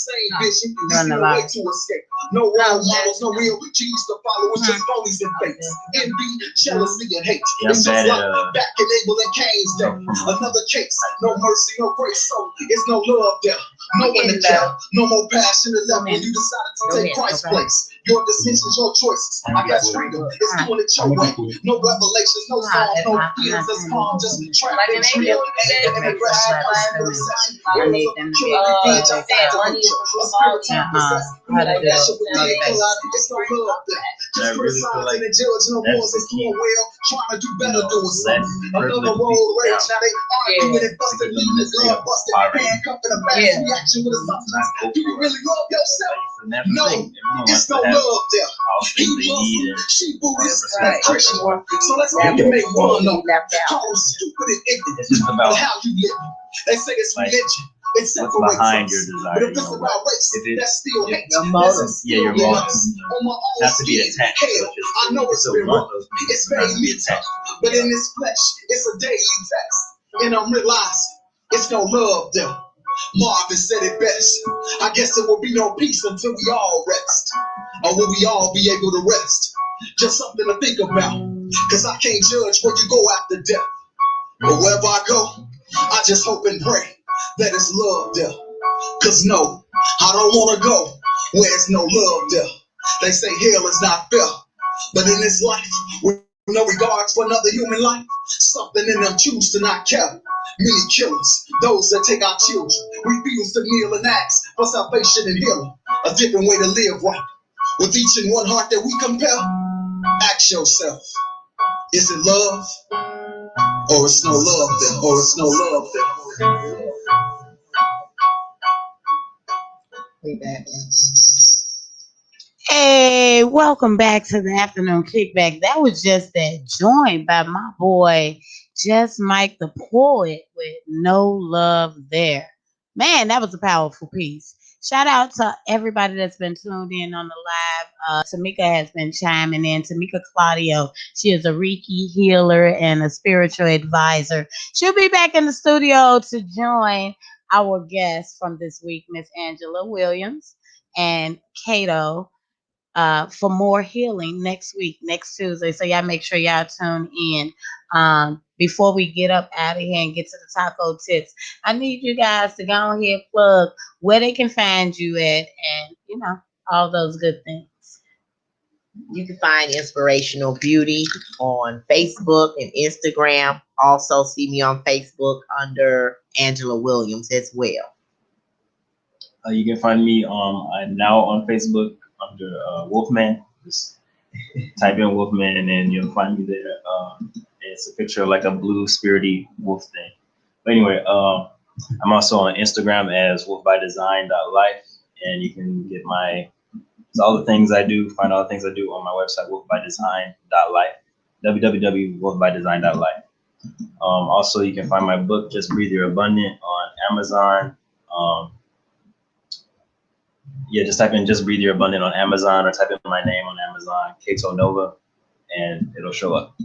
Same vision, no way to escape. No role models, no real G's to follow. It's just phonies and fakes. Envy, jealousy, and hate. It's just like back in Abel and Cain's day. Another case, no mercy, no grace. So it's no love there. No one to care. No more passion is left when you decided to take Christ's place. Your decisions, your choices. I got freedom. It's doing it your way. No revelations, no songs, no feelings. That's calm. Just trying to be real. And aggression. I need them to be Just criticizing and judging no more is doing well. Trying to do better doing something. Another road rage. Now they arguing and busting, leaving the gun busted. Handcuffing a fast reaction with a substance. Do you really love yourself? No, it's no love there. He Muslim, she Buddhist, and Christian. So let's make it make one of them. Call them stupid and ignorant about how you live. They say it's religion. It separates behind us. your desire, But if it's about race, that's still hate. your motive. Your motive On my own has to be skin, attached. hell, I know it's been rough. It's made me tough. But in this flesh, it's a daily test. And I'm realizing it's no love there. Marvin said it best. I guess there will be no peace until we all rest. Or will we all be able to rest? Just something to think about. Cause I can't judge where you go after death. But wherever I go, I just hope and pray that it's love there. Cause no, I don't wanna go where it's no love there. They say hell is not fair. But in this life, with no regards for another human life, something in them choose to not care. Many killers, those that take our children, refuse to kneel and ask for salvation and healing. A different way to live right. With each and one heart that we compel, ask yourself, is it love? Or it's no love there? Or it's no love there? Hey, welcome back to the afternoon kickback. That was just that joint by my boy, Just Mike the Poet with No Love There. Man, that was a powerful piece. Shout out to everybody that's been tuned in on the live. Tamika has been chiming in. Tamika Claudio, she is a Reiki healer and a spiritual advisor. She'll be back in the studio to join our guest from this week, Miss Angela Williams and Cayto for more healing next week, next Tuesday. So y'all make sure y'all tune in. Before we get up out of here and get to the taco tips, I need you guys to go ahead plug where they can find you at, and all those good things. You can find Inspirational Beauty on Facebook and Instagram. Also, see me on Facebook under Angela Williams as well. You can find me I'm now on Facebook under Wolfman. Just type in Wolfman and then you'll find me there. It's a picture of like a blue spirity wolf thing. But anyway, I'm also on Instagram as wolfbydesign.life, and you can get all the things I do, find all the things I do on my website, wolfbydesign.life, www.wolfbydesign.life. Also, you can find my book, Just Breathe Your Abundant, on Amazon. Just type in Just Breathe Your Abundant on Amazon, or type in my name on Amazon, Cayto Nova, and it'll show up.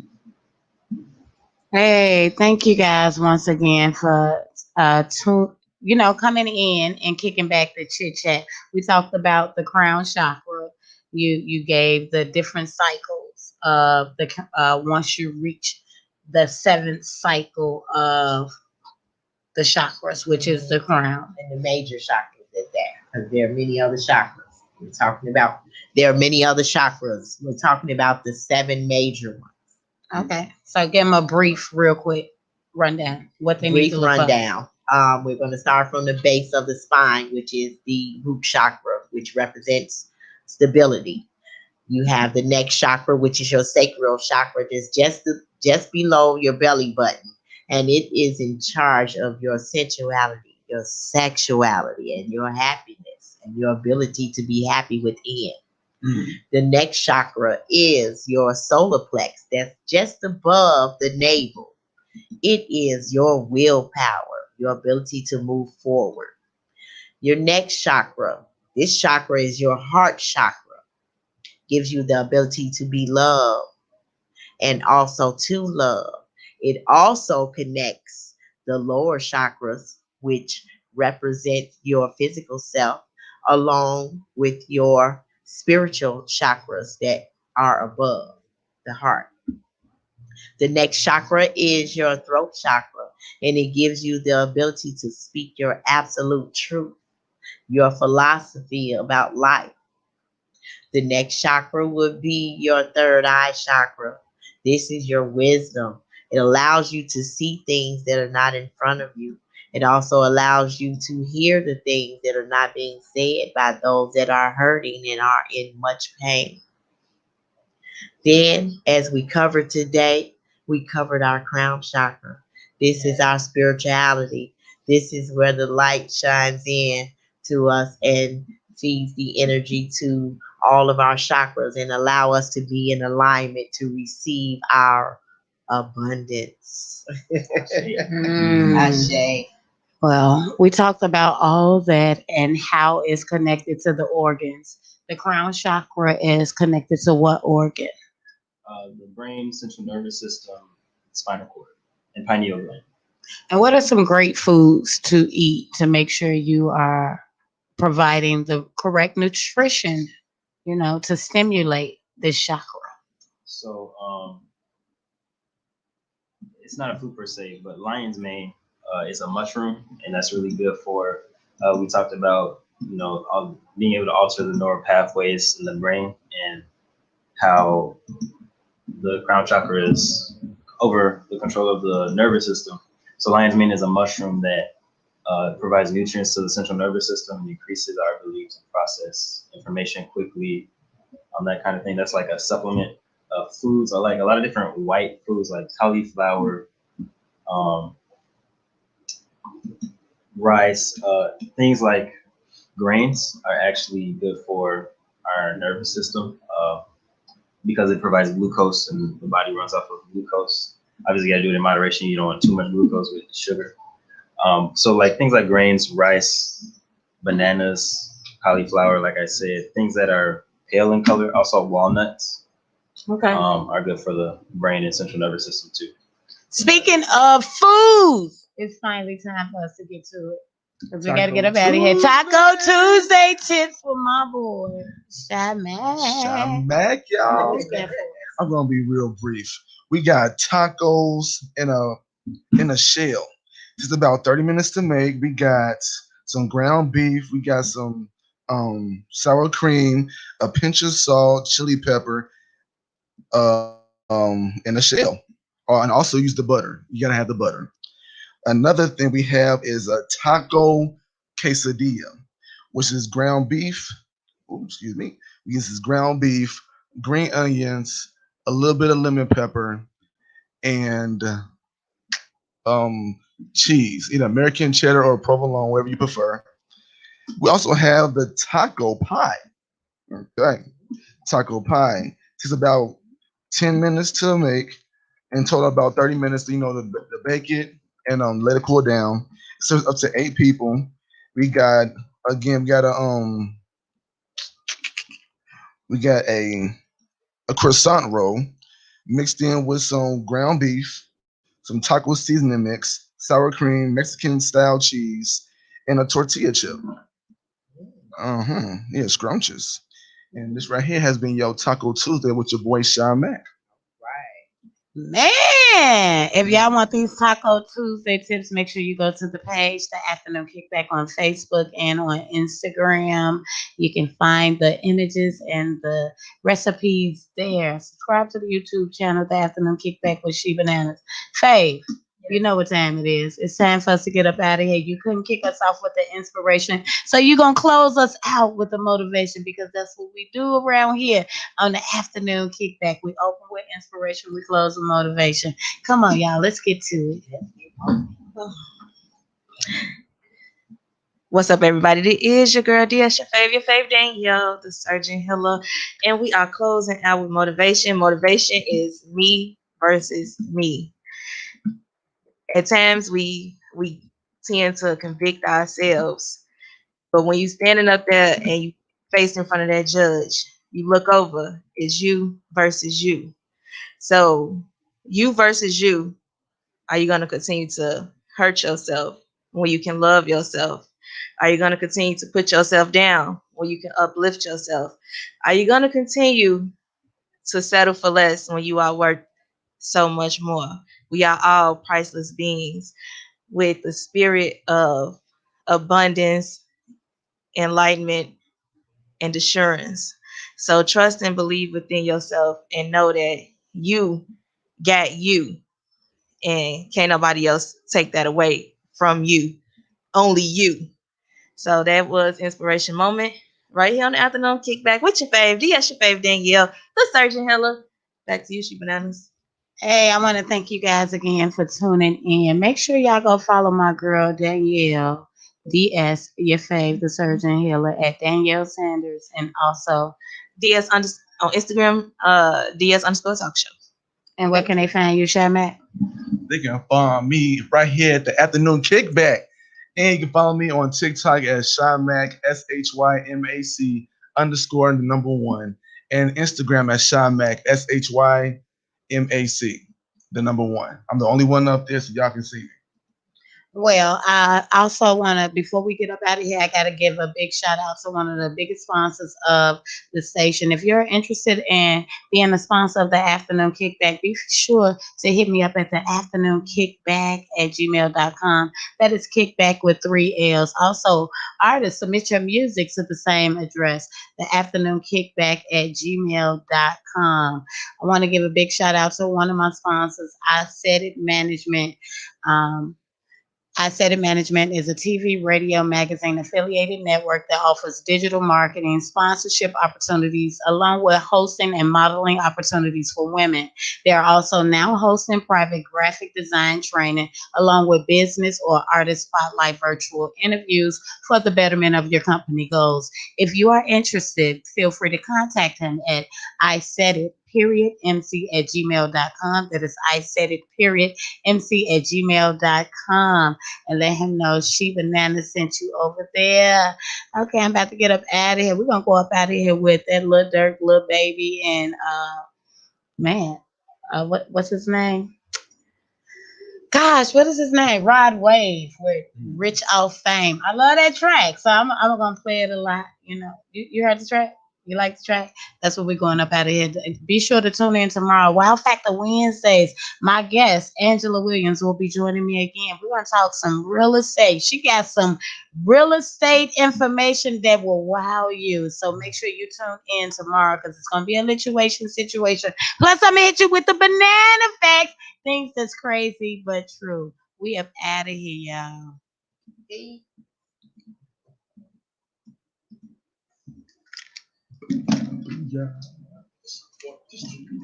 Hey, thank you guys once again for coming in and kicking back the chit chat. We talked about the crown chakra. You gave the different cycles of the once you reach the seventh cycle of the chakras, which is the crown. And the major chakras at that, because there are many other chakras. There are many other chakras. We're talking about the 7 major ones. Okay, so give them a real quick rundown. What they need to look rundown. We're going to start from the base of the spine, which is the root chakra, which represents stability. You have the neck chakra, which is your sacral chakra, just below your belly button, and it is in charge of your sensuality, your sexuality, and your happiness, and your ability to be happy within. The next chakra is your solar plex, that's just above the navel. It is your willpower, your ability to move forward. Your next chakra, this chakra is your heart chakra, gives you the ability to be loved and also to love. It also connects the lower chakras, which represent your physical self, along with your spiritual chakras that are above the heart. The next chakra is your throat chakra, and it gives you the ability to speak your absolute truth, your philosophy about life. The next chakra would be your third eye chakra. This is your wisdom. It allows you to see things that are not in front of you. It also allows you to hear the things that are not being said by those that are hurting and are in much pain. Then, as we covered today, we covered our crown chakra. This is our spirituality. This is where the light shines in to us and feeds the energy to all of our chakras and allow us to be in alignment to receive our abundance. Ashe. Well, we talked about all that and how it's connected to the organs. The crown chakra is connected to what organ? The brain, central nervous system, spinal cord, and pineal gland. And what are some great foods to eat to make sure you are providing the correct nutrition, to stimulate this chakra? So it's not a food per se, but lion's mane is a mushroom, and that's really good for. We talked about being able to alter the neural pathways in the brain, and how the crown chakra is over the control of the nervous system. So lion's mane is a mushroom that provides nutrients to the central nervous system and increases our ability to process information quickly, that kind of thing. That's like a supplement of foods, or like a lot of different white foods like cauliflower, rice, things like Grains are actually good for our nervous system because it provides glucose and the body runs off of glucose. Obviously, you gotta do it in moderation. You don't want too much glucose with sugar. So like things like grains, rice, bananas, cauliflower, like I said, things that are pale in color. Also walnuts Okay. are good for the brain and central nervous system too. Speaking of food, it's finally time for us to get to it. Because we got to get up out of here. Taco Tuesday tips with my boy, ShyMac. ShyMac, y'all. I'm gonna be real brief. We got tacos in a shell. It's about 30 minutes to make. We got some ground beef. We got some sour cream, a pinch of salt, chili pepper, in a shell. And also use the butter. You gotta have the butter. Another thing we have is a taco quesadilla, which is ground beef. Ooh, excuse me. This is ground beef, green onions, a little bit of lemon pepper, and cheese, either American cheddar or provolone, whatever you prefer. We also have the taco pie. Okay, taco pie. Takes about 10 minutes to make. In total, about 30 minutes. To bake it and let it cool down. So it's up to 8 people. We got again. We got a croissant roll mixed in with some ground beef, some taco seasoning mix, sour cream, Mexican style cheese, and a tortilla chip. Yeah, scrumptious. And this right here has been your Taco Tuesday with your boy ShyMac. Man, if y'all want these Taco Tuesday tips, make sure you go to the page, the Afternoon Kickback on Facebook and on Instagram. You can find the images and the recipes there. Subscribe to the YouTube channel, the Afternoon Kickback with ShyBananas. Fave, you know what time it is. It's time for us to get up out of here. You couldn't kick us off with the inspiration. So you're going to close us out with the motivation because that's what we do around here on the Afternoon Kickback. We open with inspiration, we close with motivation. Come on, y'all. Let's get to it. What's up, everybody? This is your girl, DS, your fave Danielle, the Surgeon Healer. And we are closing out with motivation. Motivation is me versus me. At times, we tend to convict ourselves. But when you standing up there and you face in front of that judge, you look over, it's you versus you. So you versus you, are you going to continue to hurt yourself when you can love yourself? Are you going to continue to put yourself down when you can uplift yourself? Are you going to continue to settle for less when you are worth so much more? We are all priceless beings with the spirit of abundance, enlightenment, and assurance. So trust and believe within yourself and know that you got you and can't nobody else take that away from you. Only you. So that was inspiration moment right here on the afternoon kickback with your fave. DS your fave Danielle, the Surgeon Healer. Back to you, ShyBananas. Hey, I want to thank you guys again for tuning in. Make sure y'all go follow my girl Danielle DS, your fave, the Surgeon Healer at Danielle Sanders, and also DS on Instagram, DS underscore talk show. and where can they find you, ShyMac? They can find me right here at the Afternoon Kickback. And you can follow me on TikTok at ShyMac, ShyMac underscore the number one. And Instagram at ShyMac, ShyMac, the number one. I'm the only one up there, so y'all can see me. Well, I also want to, before we get up out of here, I got to give a big shout out to one of the biggest sponsors of the station. If you're interested in being a sponsor of the Afternoon Kickback, be sure to hit me up at the Afternoon Kickback at gmail.com. That is kickback with 3 L's. Also, artists, submit your music to the same address, the Afternoon Kickback at gmail.com. I want to give a big shout out to one of my sponsors, I Said It Management. Um, I Said It Management is a TV, radio, magazine affiliated network that offers digital marketing, sponsorship opportunities, along with hosting and modeling opportunities for women. They are also now hosting private graphic design training, along with business or artist spotlight virtual interviews for the betterment of your company goals. If you are interested, feel free to contact him at I said it. Period MC at gmail.com. That is I said it. Period MC at gmail.com, and let him know ShyBananas sent you over there. Okay, I'm about to get up out of here. We're gonna go up out of here with that Lil Durk, Lil Baby, and man, what's his name? Gosh, what is his name? Rod Wave with Rich Off Fame. I love that track, so I'm gonna play it a lot. You heard the track? You like the track? That's what we're going up out of here. Be sure to tune in tomorrow. Wow Factor Wednesdays. My guest, Angela Williams, will be joining me again. We're going to talk some real estate. She got some real estate information that will wow you. So make sure you tune in tomorrow because it's going to be a situation. Plus, I'm going to hit you with the banana facts. Things that's crazy but true. We up out of here, y'all.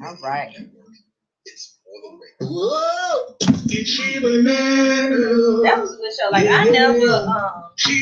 All right. Whoa, ChiBananas. That was a good show. Like I never thought to